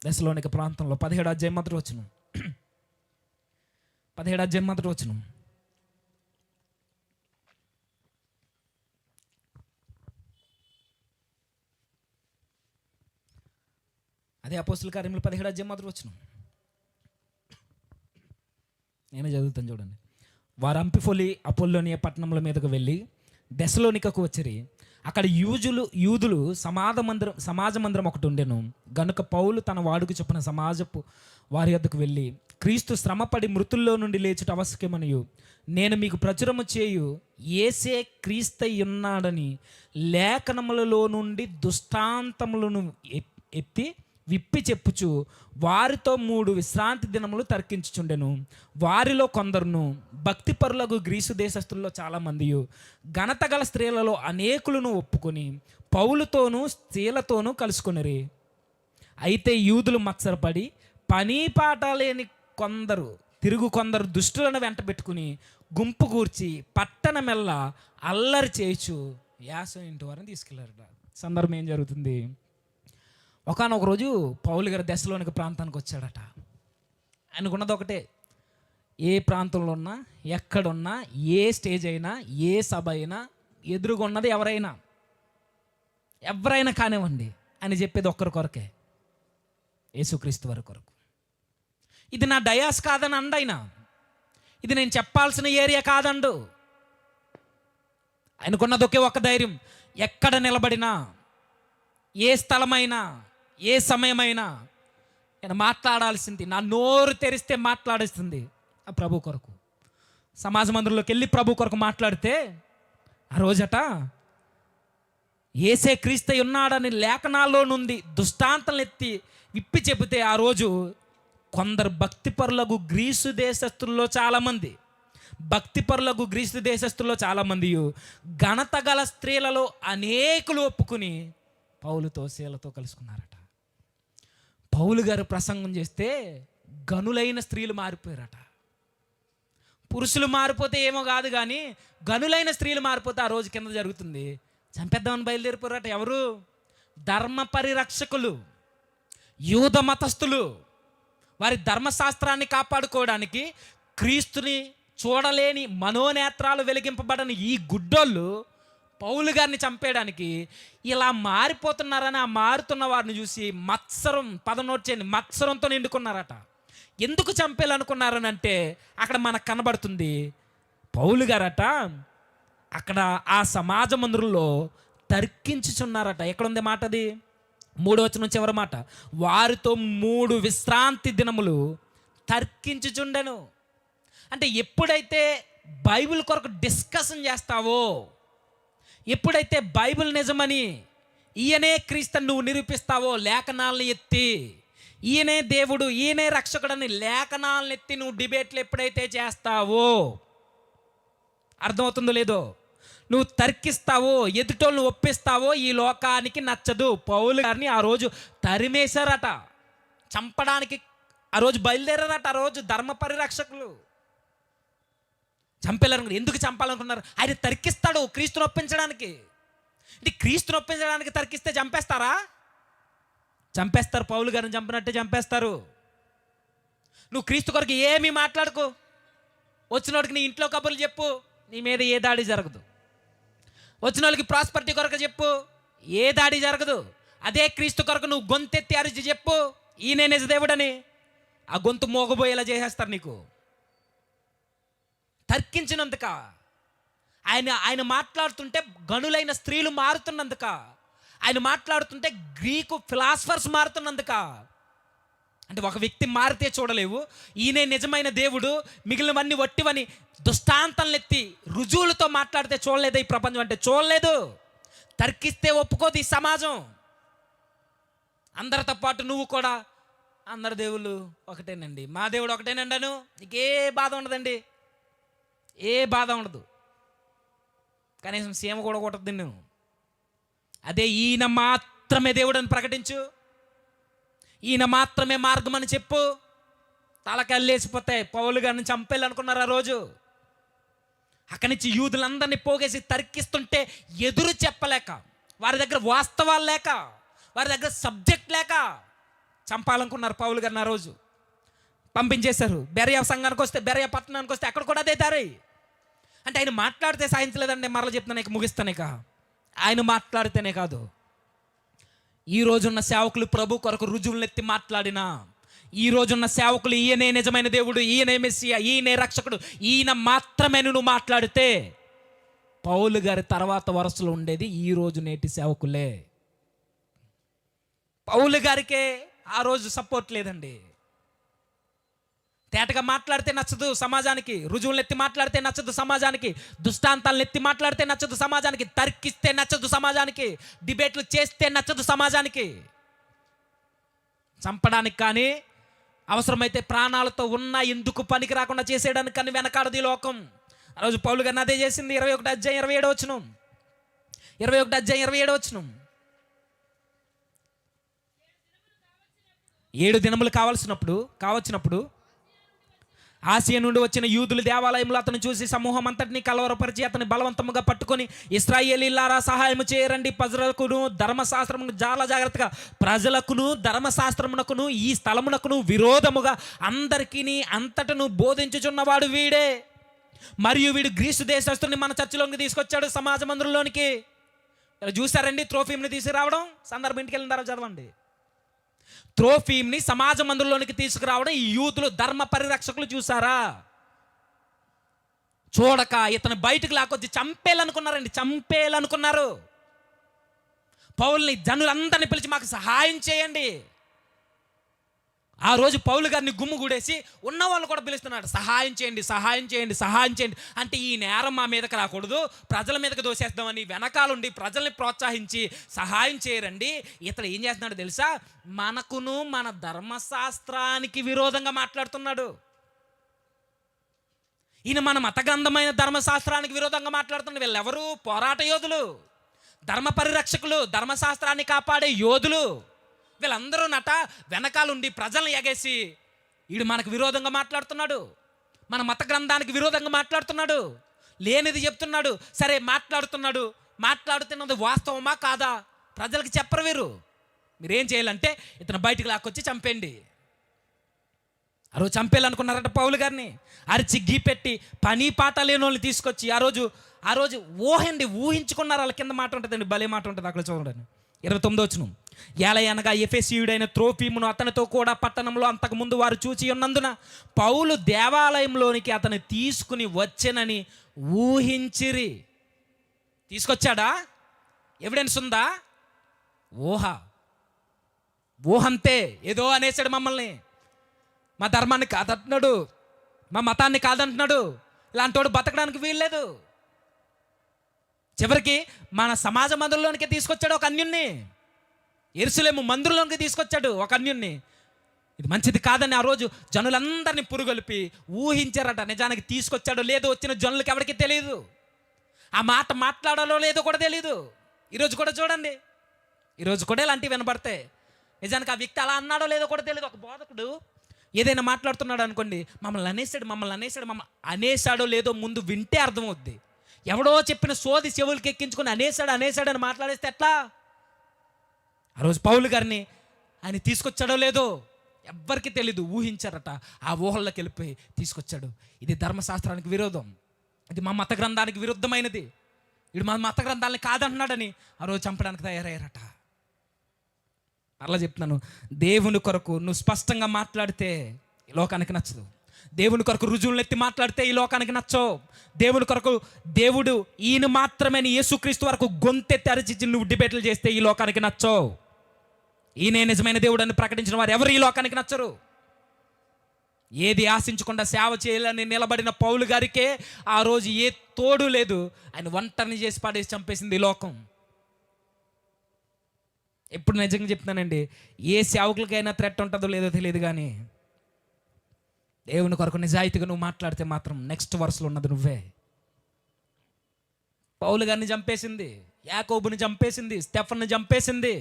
దశలోనిక ప్రాంతంలో 17వ అధ్యాయం మొదటి వచనం. 17వ అధ్యాయం మొదటి వచనం. అదే అపోస్తుల కార్యములు 17వ అధ్యాయం మొదటి వచనం. నేనే చదువుతాను చూడండి. వారు అంపిఫొలి అపోల్లోనియ పట్టణముల మీదకు వెళ్ళి దశలోనికకు వచ్చిరి. అక్కడ యూదులు సమాజ మందిరం ఒకటి ఉండెను గనుక పౌలు తన వాడుకు చొప్పున సమాజపు వారి వద్దకు వెళ్ళి, క్రీస్తు శ్రమపడి మృతుల్లో నుండి లేచుట అవశ్యమనియు నేను మీకు ప్రచురము చేయు యేసే క్రీస్తై ఉన్నాడని లేఖనములలో నుండి దుష్టాంతములను ఎత్తి విప్పి చెప్పుచు వారితో 3 విశ్రాంతి దినములు తర్కించుచుండెను. వారిలో కొందరును భక్తిపరులకు గ్రీసు దేశస్తుల్లో చాలామందియు ఘనత గల స్త్రీలలో అనేకులను ఒప్పుకొని పౌలుతోనూ స్త్రీలతోనూ కలుసుకొనిరి. అయితే యూదులు మత్సరపడి పని పాట లేని కొందరు దుష్టులను వెంట పెట్టుకుని గుంపు కూర్చి పట్టణమెల్ల అల్లరి చేయుచు యాసం ఇంటి వారిని తీసుకెళ్లారట. సందర్భం ఏం జరుగుతుంది? ఒకానొక రోజు పౌలు గారు దశలోనిక ప్రాంతానికి వచ్చాడట. ఆయనకున్నది ఒకటే, ఏ ప్రాంతంలో ఉన్నా, ఎక్కడున్నా, ఏ స్టేజ్ అయినా, ఏ సభ అయినా, ఎదురుగున్నది ఎవరైనా కానివ్వండి అని చెప్పేది ఒక్కరి కొరకే, యేసుక్రీస్తు వారి కొరకు. ఇది నా డయాస్ కాదని అండైనా, ఇది నేను చెప్పాల్సిన ఏరియా కాదండు. ఆయనకున్నది ఒకే ఒక ధైర్యం, ఎక్కడ నిలబడినా, ఏ స్థలమైనా, ఏ సమయమైనా నేను మాట్లాడాల్సింది, నా నోరు తెరిస్తే మాట్లాడేస్తుంది ఆ ప్రభు కొరకు. సమాజ మందిరంలోకి వెళ్ళి ప్రభు కొరకు మాట్లాడితే ఆ రోజట యేసే క్రీస్తు ఉన్నాడని లేఖనాల్లో నుండి దుష్టాంతం ఎత్తి విప్పి చెబితే ఆ రోజు కొందరు భక్తిపరులకు గ్రీసు దేశస్తుల్లో చాలామంది ఘనత గల స్త్రీలలో అనేకులు ఒప్పుకుని పౌలుతో శీలతో కలుసుకున్నారట. పౌలు గారు ప్రసంగం చేస్తే గనులైన స్త్రీలు మారిపోయారట. పురుషులు మారిపోతే ఏమో కాదు కానీ గనులైన స్త్రీలు మారిపోతే ఆ రోజు కింద జరుగుతుంది, చంపేద్దామని బయలుదేరిపోయారట. ఎవరు? ధర్మ పరిరక్షకులు, యూద మతస్థులు. వారి ధర్మశాస్త్రాన్ని కాపాడుకోవడానికి క్రీస్తుని చూడలేని మనోనేత్రాలు వెలిగింపబడని ఈ గుడ్డోళ్ళు పౌలు గారిని చంపేయడానికి ఇలా మారిపోతున్నారని ఆ మారుతున్న వారిని చూసి మత్సరంతో నిండుకున్నారట. ఎందుకు చంపేయాలనుకున్నారని అంటే అక్కడ మనకు కనబడుతుంది, పౌలు గారట అక్కడ ఆ సమాజ మందిరంలో తర్కించుచున్నారట. ఎక్కడుంది మాట? అది 3వ వచనం చివరి మాట. వారితో 3 విశ్రాంతి దినములు తర్కించుచుండెను. అంటే ఎప్పుడైతే బైబిల్ కొరకు డిస్కషన్ చేస్తావో, ఎప్పుడైతే బైబిల్ నిజమని ఈయనే క్రీస్తుని నువ్వు నిరూపిస్తావో, లేఖనాలను ఎత్తి ఈయనే దేవుడు, ఈయనే రక్షకుడని లేఖనాలను ఎత్తి నువ్వు డిబేట్లు ఎప్పుడైతే చేస్తావో, అర్థమవుతుందో లేదో, నువ్వు తర్కిస్తావో, ఎదుటోళ్ళను ఒప్పిస్తావో, ఈ లోకానికి నచ్చదు. పౌలు గారిని ఆ రోజు తరిమేశారట, చంపడానికి ఆ రోజు బయలుదేరారట. ఆ రోజు ధర్మ పరిరక్షకులు చంపేయాలనుకున్నారు. ఎందుకు చంపాలనుకున్నారు? ఆయన తర్కిస్తాడు క్రీస్తుని ఒప్పించడానికి. అంటే క్రీస్తుని ఒప్పించడానికి తర్కిస్తే చంపేస్తారా? చంపేస్తారు. పౌలు గారిని చంపినట్టే చంపేస్తారు. నువ్వు క్రీస్తు కొరకు ఏమీ మాట్లాడుకో, వచ్చినోడికి నీ ఇంట్లో కబుర్లు చెప్పు, నీ మీద ఏ దాడి జరగదు. వచ్చిన వాళ్ళకి ప్రాస్పరిటీ కొరకు చెప్పు, ఏ దాడి జరగదు. అదే క్రీస్తు కొరకు నువ్వు గొంతెత్తి అరిచి చెప్పు, ఈయనే నిజదేవుడని, ఆ గొంతు మోగబోయేలా చేసేస్తారు నీకు. తర్కించినందుక, ఆయన మాట్లాడుతుంటే గనులైన స్త్రీలు మారుతున్నందుక, ఆయన మాట్లాడుతుంటే గ్రీకు ఫిలాసఫర్స్ మారుతున్నందుక. అంటే ఒక వ్యక్తి మారితే చూడలేవు, ఈయనే నిజమైన దేవుడు, మిగిలినవన్నీ వట్టివని దుష్టాంతాలెత్తి రుజువులతో మాట్లాడితే చూడలేదు ఈ ప్రపంచం. అంటే చూడలేదు. తర్కిస్తే ఒప్పుకోదు ఈ సమాజం. అందరితో పాటు నువ్వు కూడా. అందరి దేవుళ్ళు ఒకటేనండి, మా దేవుడు ఒకటేనండి అను, నీకే బాధ ఉండదండి, ఏ బాధ ఉండదు. కనీసం సీమ కూడా కొట్టద్దు నువ్వు. అదే ఈయన మాత్రమే దేవుడు అని ప్రకటించు, ఈయన మాత్రమే మార్గం అని చెప్పు. తలకల్లేసిపోతాయి. పౌలు గారిని చంపేయాలనుకున్నారు ఆ రోజు. అక్కడి నుంచి యూదులందరినీ పోగేసి తర్కిస్తుంటే ఎదురు చెప్పలేక, వారి దగ్గర వాస్తవాలు లేక, వారి దగ్గర సబ్జెక్ట్ లేక చంపాలనుకున్నారు పౌలు గారిని ఆ రోజు. పంపించేశారు. బెరయ సంఘానికి వస్తే, బెరయ పట్టణానికి వస్తే అక్కడ కూడా అదే దారి. అంటే ఆయన మాట్లాడితే సాయించలేదండి. మరలా చెప్తాను, ఇక ముగిస్తాను. ఇక ఆయన మాట్లాడితేనే కాదు, ఈ రోజున్న సేవకులు ప్రభు కొరకు రుజువులను ఎత్తి మాట్లాడినా, ఈ రోజున్న సేవకులు ఈయనే నిజమైన దేవుడు, ఈయనే మెస్సియా, ఈయనే రక్షకుడు, ఈయన మాత్రమే నువ్వు మాట్లాడితే, పౌలు గారి తర్వాత వరుసలో ఉండేది ఈ రోజు నేటి సేవకులే. పౌలు గారికే ఆ రోజు సపోర్ట్ లేదండి. తేటగా మాట్లాడితే నచ్చదు సమాజానికి, రుజువులను ఎత్తి మాట్లాడితే నచ్చదు సమాజానికి, దృష్టాంతాలను ఎత్తి మాట్లాడితే నచ్చదు సమాజానికి, తర్కిస్తే నచ్చదు సమాజానికి, డిబేట్లు చేస్తే నచ్చదు సమాజానికి. చంపడానికి కానీ, అవసరమైతే ప్రాణాలతో ఉన్నా ఎందుకు పనికి రాకుండా చేసేయడానికి కానీ వెనకాడది లోకం. ఆ రోజు పౌలు గారిని అదే చేసింది. 21 అధ్యాయం 27 వచనం, 21 అధ్యాయం 27 వచనం. 7 దినములు కావచ్చినప్పుడు ఆసియా నుండి వచ్చిన యూదులు దేవాలయంలో అతను చూసి సమూహం అంతటిని కలవరపరిచి అతని బలవంతముగా పట్టుకొని, ఇశ్రాయేలీయులారా సహాయం చేయరండి, ప్రజలకును ధర్మశాస్త్రమును, చాలా జాగ్రత్తగా, ప్రజలకును ధర్మశాస్త్రమునకును ఈ స్థలమునకును విరోధముగా అందరికీ అంతటను బోధించుచున్నవాడు వీడే. మరియు వీడు గ్రీసు దేశస్తుని మన చర్చిలోకి తీసుకొచ్చాడు, సమాజ మందిరంలోనికి. ఇలా చూసారండి త్రోఫీమ్ని తీసుకురావడం. సందర్భం ఇంటికి వెళ్ళిన తర్వాత చదవండి. త్రోఫీమ్ని సమాజ మందిరంలోనికి తీసుకురావడం ఈ యూదులు ధర్మ పరిరక్షకులు చూసారా? చూడక ఇతను బయటకు లాకొచ్చి చంపేయాలనుకున్నారు. పౌల్ని, జనులందరినీ పిలిచి మాకు సహాయం చేయండి. ఆ రోజు పౌలు గారిని గుమ్ముగూడేసి ఉన్న వాళ్ళు కూడా పిలుస్తున్నాడు, సహాయం చేయండి, సహాయం చేయండి, సహాయం చేయండి. అంటే ఈ నేరం మా మీదకి రాకూడదు, ప్రజల మీదకి దోసేద్దామని వెనకాలండి ప్రజల్ని ప్రోత్సహించి సహాయం చేయరండి. ఇతడు ఏం చేస్తున్నాడు తెలుసా? మనకును మన ధర్మశాస్త్రానికి విరోధంగా మాట్లాడుతున్నాడు. ఈయన మన మత గ్రంథమైన ధర్మశాస్త్రానికి విరోధంగా మాట్లాడుతున్నాడు. వీళ్ళెవరు? పోరాట యోధులు, ధర్మ పరిరక్షకులు, ధర్మశాస్త్రాన్ని కాపాడే యోధులు. వీళ్ళందరూ వెనకాలండి ప్రజలను ఎగేసి వీడు మనకు విరోధంగా మాట్లాడుతున్నాడు, మన మత గ్రంథానికి విరోధంగా మాట్లాడుతున్నాడు, లేనిది చెప్తున్నాడు. సరే మాట్లాడుతున్నది వాస్తవమా కాదా ప్రజలకు చెప్పరు. మీరేం చేయాలంటే ఇతను బయటికి లాక్కొచ్చి చంపేయండి. ఆ రోజు చంపేయాలనుకున్నారట పౌలు గారిని. అరిచి గీపెట్టి పని పాట లేని వాళ్ళని తీసుకొచ్చి ఆ రోజు ఊహించుకున్నారు. వాళ్ళ కింద మాట ఉంటుందండి, భలే మాట ఉంటుంది. అక్కడ చూడండి 29 వచనం. ఏలయనగా ఎఫెసీయుడైన త్రోఫీమును అతనితో కూడా పట్టణంలో అంతకుముందు వారు చూచి ఉన్నందున పౌలు దేవాలయంలోనికి అతను తీసుకుని వచ్చెనని ఊహించిరి. తీసుకొచ్చాడా? ఎవిడెన్స్ ఉందా? ఊహంతే. ఏదో అనేసాడు, మమ్మల్ని మా ధర్మాన్ని కాదంటున్నాడు, మా మతాన్ని కాదంటున్నాడు, ఇలాంటోడు బతకడానికి వీల్లేదు. చివరికి మన సమాజ మందిరంలోనికి తీసుకొచ్చాడు ఒక అన్యుణ్ణి, యెరూషలేము మందిరంలోనికి తీసుకొచ్చాడు ఒక అన్యుణ్ణి. ఇది మంచిది కాదని ఆ రోజు జనులందరినీ పురుగొల్పి ఊహించారట. నిజానికి తీసుకొచ్చాడో లేదో వచ్చిన జనులకు ఎవరికి తెలియదు, ఆ మాట మాట్లాడాలో లేదో కూడా తెలియదు. ఈరోజు కూడా చూడండి, ఈరోజు కూడా ఇలాంటివి వినబడతాయి. నిజానికి ఆ వ్యక్తి అలా అన్నాడో లేదో కూడా తెలియదు. ఒక బోధకుడు ఏదైనా మాట్లాడుతున్నాడు అనుకోండి, మమ్మల్ని అనేసాడో లేదో ముందు వింటే అర్థమవుద్ది. ఎవడో చెప్పిన సోది చెవులకి ఎక్కించుకొని అనేసాడని మాట్లాడేస్తే ఎట్లా? ఆ రోజు పౌలు గారిని ఆయన తీసుకొచ్చాడో లేదో ఎవ్వరికి తెలీదు, ఊహించారట. ఆ ఊహల్లోకి వెళ్ళిపోయి తీసుకొచ్చాడు. ఇది ధర్మశాస్త్రానికి విరోధం, ఇది మా మత గ్రంథానికి విరుద్ధమైనది, ఇది మా మత గ్రంథాలని కాదంటున్నాడని ఆ రోజు చంపడానికి తయారయ్యారట. అలా చెప్తున్నాను, దేవుని కొరకు నువ్వు స్పష్టంగా మాట్లాడితే ఈ లోకానికి నచ్చదు. దేవుని కొరకు రుజువులను ఎత్తి మాట్లాడితే ఈ లోకానికి నచ్చవు. దేవుని కొరకు దేవుడు ఈయన మాత్రమే యేసుక్రీస్తు వరకు గొంతెత్తి అరిచి నువ్వు డిబేట్లు చేస్తే ఈ లోకానికి నచ్చవు. ఈయనే నిజమైన దేవుడు అని ప్రకటించిన వారు ఎవరు ఈ లోకానికి నచ్చరు. ఏది ఆశించకుండా సేవ చేయాలని నిలబడిన పౌలు గారికే ఆ రోజు ఏ తోడు లేదు, ఆయన ఒంటరిని చేసి పడేసి చంపేసింది ఈ లోకం. ఎప్పుడు నిజంగా చెప్తున్నానండి, ఏ సేవకులకైనా థ్రెట్ ఉంటుందో లేదో తెలియదు, కానీ దేవుని కొరకు నిజాయితీగా నువ్వు మాట్లాడితే మాత్రం నెక్స్ట్ వరుసలో ఉన్నది నువ్వే. పౌలు గారిని చంపేసింది, యాకోబుని చంపేసింది, స్టెఫన్ని చంపేసింది.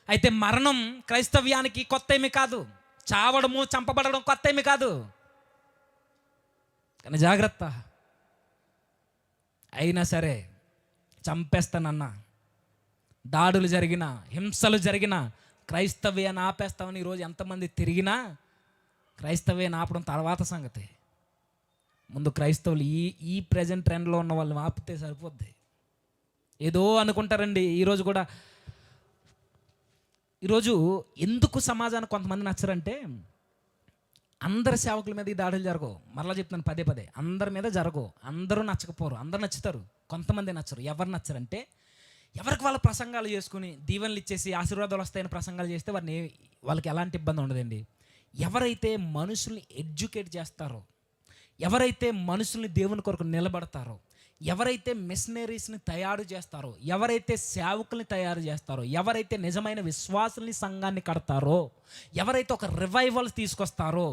అయితే మరణం క్రైస్తవ్యానికి కొత్త ఏమి కాదు, చావడము చంపబడడం కొత్త ఏమి కాదు. కానీ జాగ్రత్త, అయినా సరే చంపేస్తానన్నా, దాడులు జరిగిన, హింసలు జరిగిన క్రైస్తవ్యాన్ని ఆపేస్తామని ఈరోజు ఎంతమంది తిరిగినా క్రైస్తవ్యాన్ని ఆపడం తర్వాత సంగతి. ముందు క్రైస్తవులు ఈ ప్రజెంట్ ట్రెండ్లో ఉన్న వాళ్ళని ఆపితే సరిపోద్ది. ఏదో అనుకుంటారండి. ఈరోజు ఎందుకు సమాజానికి కొంతమంది నచ్చరంటే, అందరి సేవకుల మీద ఈ దాడులు జరగవు. మరలా చెప్తున్నాను పదే పదే, అందరి మీద జరగవు. అందరూ నచ్చకపోరు, అందరు నచ్చుతారు, కొంతమంది నచ్చరు. ఎవరు నచ్చరంటే, ఎవరికి వాళ్ళ ప్రసంగాలు చేసుకుని దీవెనలు ఇచ్చేసి ఆశీర్వాదాలు వస్తాయని ప్రసంగాలు చేస్తే వాళ్ళకి ఎలాంటి ఇబ్బంది ఉండదండి. ఎవరైతే మనుషుల్ని ఎడ్యుకేట్ చేస్తారో, ఎవరైతే మనుషుల్ని దేవుని కొరకు నిలబడతారో, ఎవరైతే మిషనరీస్ని తయారు చేస్తారో, ఎవరైతే సేవకుల్ని తయారు చేస్తారో, ఎవరైతే నిజమైన విశ్వాసుల్ని సంఘాన్ని కడతారో, ఎవరైతే ఒక రివైవల్ తీసుకొస్తారో,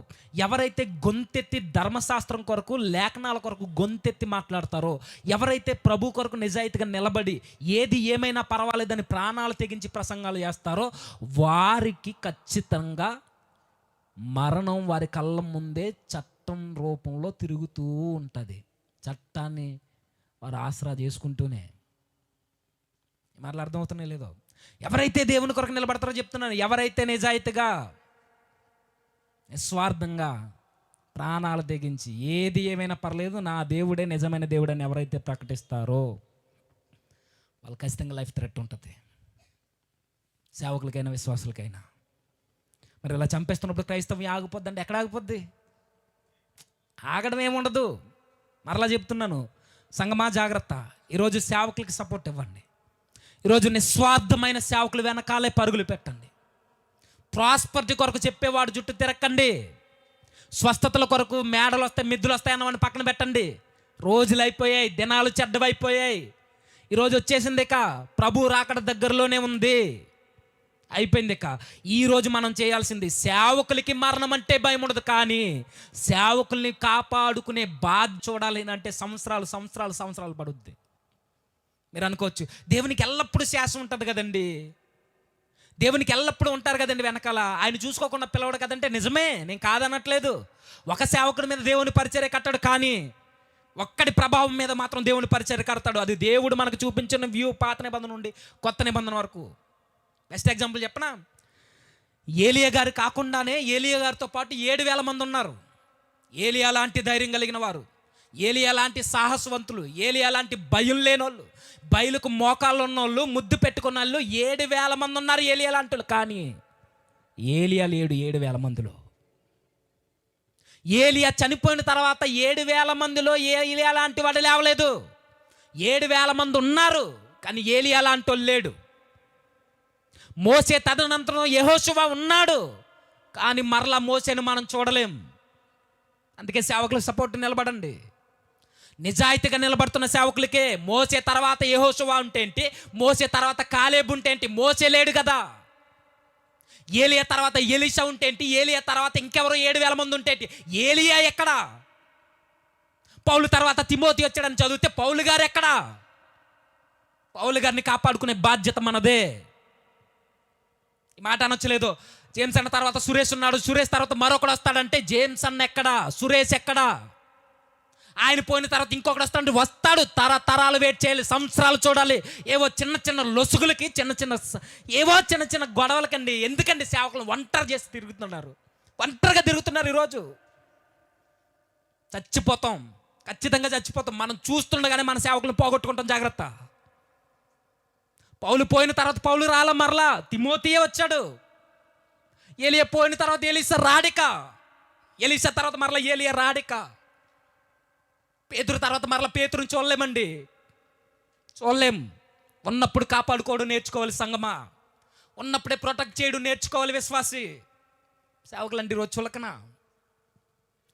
ఎవరైతే గొంతెత్తి ధర్మశాస్త్రం కొరకు లేఖనాల కొరకు గొంతెత్తి మాట్లాడతారో, ఎవరైతే ప్రభు కొరకు నిజాయితీగా నిలబడి ఏది ఏమైనా పర్వాలేదని ప్రాణాలు తెగించి ప్రసంగాలు చేస్తారో, వారికి ఖచ్చితంగా మరణం వారి కళ్ళ ముందే చట్టం రూపంలో తిరుగుతూ ఉంటుంది. చట్టాన్ని వారు ఆసరా చేసుకుంటూనే. మరలా అర్థమవుతున్నాయి లేదో? ఎవరైతే దేవుని కొరకు నిలబడతారో చెప్తున్నాను, ఎవరైతే నిజాయితీగా నిస్వార్థంగా ప్రాణాలు తెగించి ఏది ఏమైనా పర్లేదు నా దేవుడే నిజమైన దేవుడని ఎవరైతే ప్రకటిస్తారో వాళ్ళు ఖచ్చితంగా లైఫ్ థ్రెట్ ఉంటుంది, సేవకులకైనా విశ్వాసులకైనా. మరి ఇలా చంపేస్తున్నప్పుడు క్రైస్తవం ఆగిపోద్దండి. ఎక్కడ ఆగిపోద్ది? ఆగడం ఏముండదు. మరలా చెప్తున్నాను, సంగమా జాగ్రత్త. ఈరోజు సేవకులకి సపోర్ట్ ఇవ్వండి. ఈరోజు నిస్వార్థమైన సేవకులు వెనకాలే పరుగులు పెట్టండి. ప్రాస్పరిటీ కొరకు చెప్పేవాడు జుట్టు తిరక్కండి. స్వస్థతల కొరకు మేడలు వస్తాయి, మిద్దులు వస్తాయి అన్నవాడిని పక్కన పెట్టండి. రోజులు అయిపోయాయి, దినాలు చెడ్డవైపోయాయి. ఈరోజు వచ్చేసింది, ఇక ప్రభు రాకడ దగ్గరలోనే ఉంది, అయిపోయింది. ఇక ఈరోజు మనం చేయాల్సింది, సేవకులకి మరణం అంటే భయం ఉండదు, కానీ సేవకుల్ని కాపాడుకునే బాధ్యత చూడాలి అంటే సంవత్సరాలు సంవత్సరాలు సంవత్సరాలు పడుద్ది. మీరు అనుకోవచ్చు, దేవునికి ఎల్లప్పుడూ శాసనం ఉంటుంది కదండి, దేవునికి ఎల్లప్పుడూ ఉంటారు కదండి వెనకాల, ఆయన చూసుకోకుండా పిలవడు కదంటే నిజమే, నేను కాదనట్లేదు. ఒక సేవకుడి మీద దేవుని పరిచర్య కట్టడు, కానీ ఒక్కడి ప్రభావం మీద మాత్రం దేవుని పరిచర్య కడతాడు. అది దేవుడు మనకు చూపించిన వ్యూ, పాత నిబంధన నుండి కొత్త నిబంధన వరకు. బెస్ట్ ఎగ్జాంపుల్ చెప్పనా? ఏలియా గారు కాకుండానే ఏలియా గారితో పాటు 7,000 మంది ఉన్నారు. ఏలియా లాంటి ధైర్యం కలిగిన వారు, ఏలియా లాంటి సాహసవంతులు, ఏలియా లాంటి భయం లేనోళ్ళు, బయలుకు మోకాళ్ళు ఉన్నోళ్ళు, ముద్దు పెట్టుకున్న వాళ్ళు 7,000 మంది ఉన్నారు ఏలియా లాంటి. కానీ ఏలియా లేడు 7,000 మందిలో. ఏలియా చనిపోయిన తర్వాత 7,000 మందిలో ఏలియా లాంటి వాడు లేవలేదు. 7,000 మంది ఉన్నారు, కానీ ఏలియా లాంటి వాళ్ళు లేడు. మోసే తదనంతరం యెహోషువ ఉన్నాడు, కానీ మరలా మోసేని మనం చూడలేం. అందుకే సేవకులకు సపోర్ట్ నిలబడండి. నిజాయితీగా నిలబడుతున్న సేవకులకే. మోసే తర్వాత యెహోషువ ఉంటే ఏంటి, మోసే తర్వాత కాలేబు ఉంటే ఏంటి, మోసే లేడు కదా. ఏలియా తర్వాత ఎలీషా ఉంటే ఏంటి, ఏలియా తర్వాత ఇంకెవరో 7,000 మంది ఉంటే ఏంటి, ఏలియా ఎక్కడా? పౌలు తర్వాత తిమోతి వచ్చాడని చదివితే పౌలు గారు ఎక్కడా? పౌలు గారిని కాపాడుకునే బాధ్యత మనదే. ఈ మాట అనొచ్చలేదు. జేమ్స్ అన్న తర్వాత సురేష్ ఉన్నాడు, సురేష్ తర్వాత మరొకడు వస్తాడంటే జేమ్స్ అన్న ఎక్కడా, సురేష్ ఎక్కడా? ఆయన పోయిన తర్వాత ఇంకొకటి వస్తాడు, వస్తాడు. తరాలు వెయిట్ చేయాలి, సంవత్సరాలు చూడాలి. ఏవో చిన్న చిన్న లొసుగులకి, ఏవో చిన్న చిన్న గొడవలకండి. ఎందుకండి సేవకులు ఒంటరి చేసి తిరుగుతున్నారు, ఒంటరిగా తిరుగుతున్నారు. ఈరోజు చచ్చిపోతాం, ఖచ్చితంగా చచ్చిపోతాం. మనం చూస్తుండగానే మన సేవకులను పోగొట్టుకుంటాం. జాగ్రత్త. పౌలు పోయిన తర్వాత పౌలు రాల, మరలా తిమోతియే వచ్చాడు. ఏలియా పోయిన తర్వాత ఎలీషా రాడిక, ఎలీషా తర్వాత మరలా ఏలియా రాడిక. పేతురు తర్వాత మరలా పేతురుని చూడలేమండి, చూడలేం. ఉన్నప్పుడు కాపాడుకోవడం నేర్చుకోవాలి సంగమా, ఉన్నప్పుడే ప్రొటెక్ట్ చేయడం నేర్చుకోవాలి విశ్వాసి. సేవకులు అండి ఈరోజు చులకన.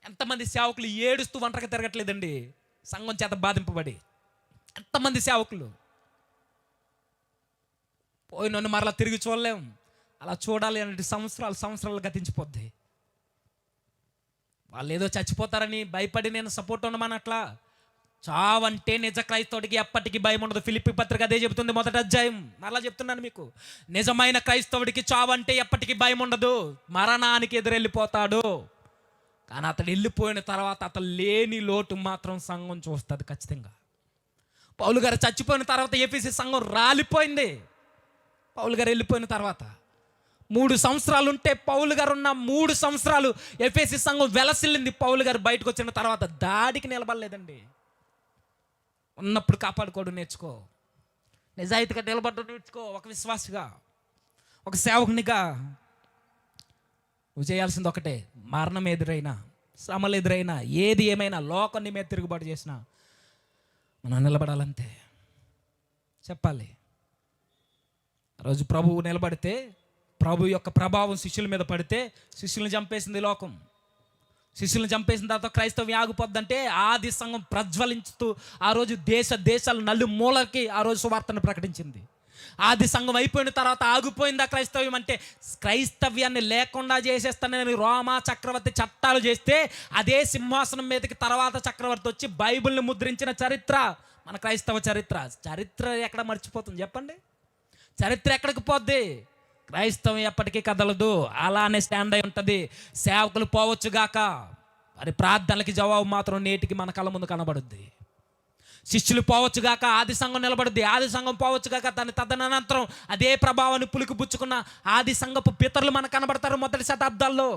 ఎంతమంది సేవకులు ఏడుస్తూ ఒంటరిగా తిరగట్లేదండి, సంఘం చేత బాధింపబడి. ఎంతమంది సేవకులు పోయినన్ను మరలా తిరిగి చూడలేం. అలా చూడాలి అంటే సంవత్సరాలు గతించిపోద్ది. వాళ్ళు ఏదో చచ్చిపోతారని భయపడి నేను సపోర్ట్ ఉండమని అట్లా. చావంటే నిజ క్రైస్తవుడికి ఎప్పటికీ భయం ఉండదు. ఫిలిప్పీ పత్రిక అదే చెబుతుంది, 1వ అధ్యాయం. మరలా చెప్తున్నాను మీకు, నిజమైన క్రైస్తవుడికి చావంటే ఎప్పటికీ భయం ఉండదు. మరణానికి ఎదురెళ్ళిపోతాడు. కానీ అతడు వెళ్ళిపోయిన తర్వాత అతను లేని లోటు మాత్రం సంఘం చూస్తుంది ఖచ్చితంగా. పౌలు గారు చచ్చిపోయిన తర్వాత ఎఫెసీ సంఘం రాలిపోయింది. పౌలు గారు వెళ్ళిపోయిన తర్వాత 3 సంవత్సరాలు ఉంటే పౌలు గారు ఉన్న 3 సంవత్సరాలు ఎఫెసీ సంఘం వెలసిల్లింది. పౌలు గారు బయటకు వచ్చిన తర్వాత దాడికి నిలబడలేదండి. ఉన్నప్పుడు కాపాడుకోవడం నేర్చుకో, నిజాయితీగా నిలబడడం నేర్చుకో. ఒక విశ్వాసిగా, ఒక సేవకునిగా నువ్వు చేయాల్సింది ఒకటే, మరణం ఎదురైనా, శ్రమలు ఎదురైనా, ఏది ఏమైనా, లోకం నీ మీద తిరుగుబాటు చేసినా మనం నిలబడాలంతే. చెప్పాలి. ఆ రోజు ప్రభువు నిలబడితే, ప్రభు యొక్క ప్రభావం శిష్యుల మీద పడితే శిష్యులను చంపేసింది లోకం. శిష్యులను చంపేసిన తర్వాత క్రైస్తవం ఆగిపోద్దంటే ఆది సంఘం ప్రజ్వలించుతూ ఆ రోజు దేశాలు నలుమూలకి ఆ రోజు సువార్తను ప్రకటించింది. ఆది సంఘం అయిపోయిన తర్వాత ఆగిపోయిందా క్రైస్తవ్యం అంటే? క్రైస్తవ్యాన్ని లేకుండా చేసేస్తానని రోమా చక్రవర్తి చట్టాలు చేస్తే అదే సింహాసనం మీదకి తర్వాత చక్రవర్తి వచ్చి బైబిల్ని ముద్రించిన చరిత్ర మన క్రైస్తవ చరిత్ర. చరిత్ర ఎక్కడ మర్చిపోతుంది చెప్పండి? చరిత్ర ఎక్కడికి పోద్ది? క్రైస్తవం ఎప్పటికీ కదలదు, అలానే స్టాండ్ అయి ఉంటుంది. సేవకులు పోవచ్చుగాక, మరి ప్రార్థనలకి జవాబు మాత్రం నేటికి మన కళ్ళ ముందు కనబడుద్ది. శిష్యులు పోవచ్చుగాక, ఆది సంఘం నిలబడుద్ది. ఆది సంఘం పోవచ్చుగాక, దాని తదనంతరం అదే ప్రభావాన్ని పులికి పుచ్చుకున్న ఆది సంఘపు పితరులు మనకు కనబడతారు 1వ శతాబ్దాల్లో.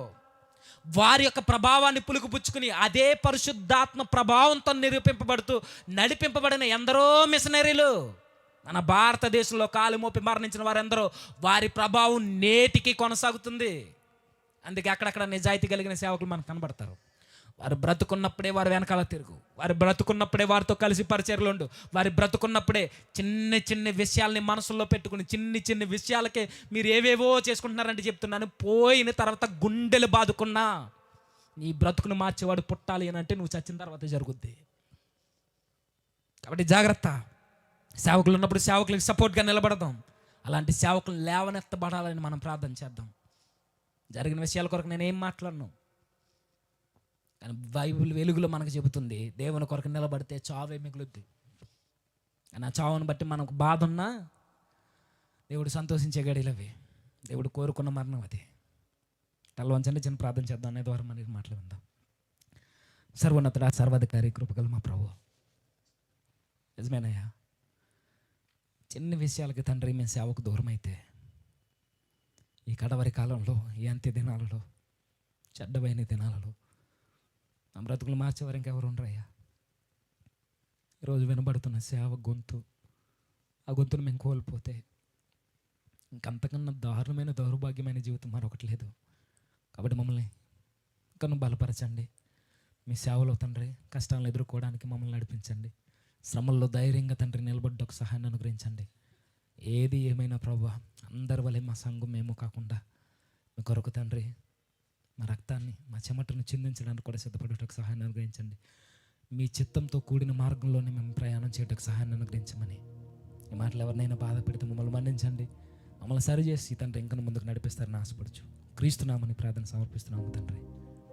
వారి యొక్క ప్రభావాన్ని పులుకు పుచ్చుకుని అదే పరిశుద్ధాత్మ ప్రభావంతో నిరూపింపబడుతూ నడిపింపబడిన ఎందరో మిషనరీలు మన భారతదేశంలో కాలు మోపి మరణించిన వారెందరో, వారి ప్రభావం నేటికి కొనసాగుతుంది. అందుకే అక్కడక్కడ నిజాయితీ కలిగిన సేవకులు మనకు కనబడతారు. వారు బ్రతుకున్నప్పుడే వారు వెనకాల తిరుగు, వారు బ్రతుకున్నప్పుడే వారితో కలిసి పరిచర్లు ఉండు, వారి బ్రతుకున్నప్పుడే చిన్న విషయాల్ని మనసులో పెట్టుకుని చిన్ని విషయాలకే మీరు ఏవేవో చేసుకుంటున్నారంటే చెప్తున్నాను. పోయిన తర్వాత గుండెలు బాదుకున్నా నీ బ్రతుకును మార్చేవాడు పుట్టాలి అని అంటే నువ్వు చచ్చిన తర్వాత జరుగుద్ది. కాబట్టి జాగ్రత్త. సేవకులు ఉన్నప్పుడు సేవకులకు సపోర్ట్గా నిలబడదాం. అలాంటి సేవకులు లేవనెత్తబడాలని మనం ప్రార్థన చేద్దాం. జరిగిన విషయాల కొరకు నేనేం మాట్లాడను, కానీ బైబిల్ వెలుగులో మనకు చెబుతుంది దేవుని కొరకు నిలబడితే చావే మిగులుద్ది. కానీ ఆ చావును బట్టి మనకు బాధ ఉన్నా దేవుడు సంతోషించే గడిలవి, దేవుడు కోరుకున్న మరణం అది. తల వంచండి, చిన్న ప్రార్థన చేద్దాం. అనే ద్వారా మనకి మాట్లాడదాం. సర్వోన్నతుడా, సర్వాధికారి, కృపగల మా ప్రభు, నిజమేనయ్యా, చిన్న విషయాలకి తండ్రి మేము సేవకు దూరం అయితే ఈ కడవరి కాలంలో, ఈ అంత్య దినాలలో, చెడ్డమైన దినాలలో నా బ్రతుకులు మార్చేవారు ఇంకెవరు ఉండరయ్యా. ఈరోజు వినబడుతున్న సేవ గొంతు, ఆ గొంతును మేము కోల్పోతే ఇంకంతకన్నా దారుణమైన దౌర్భాగ్యమైన జీవితం మరొకటి లేదు. కాబట్టి మమ్మల్ని ఇంకా బలపరచండి. మీ సేవలో తండ్రి కష్టాలను ఎదుర్కోవడానికి మమ్మల్ని నడిపించండి. శ్రమల్లో ధైర్యంగా తండ్రి నిలబడ్డకు సహాయాన్ని అనుగ్రహించండి. ఏది ఏమైనా ప్రభువా, అందరి వలె మా సంఘం మేము కాకుండా మీ కొరకు తండ్రి మా రక్తాన్ని, మా చెమటను చిందించడానికి కూడా సిద్ధపడేటకు సహాయాన్ని అనుగ్రహించండి. మీ చిత్తంతో కూడిన మార్గంలోనే మేము ప్రయాణం చేయడానికి సహాయాన్ని అనుగ్రహించమని, ఈ మాటలు ఎవరినైనా బాధ పెడితే మమ్మల్ని మన్నించండి. మమ్మల్ని సరిచేసి తండ్రి ఇంకా ముందుకు నడిపిస్తారని ఆశపడచ్చు. క్రీస్తునామని ప్రార్థన సమర్పిస్తున్నాము తండ్రి.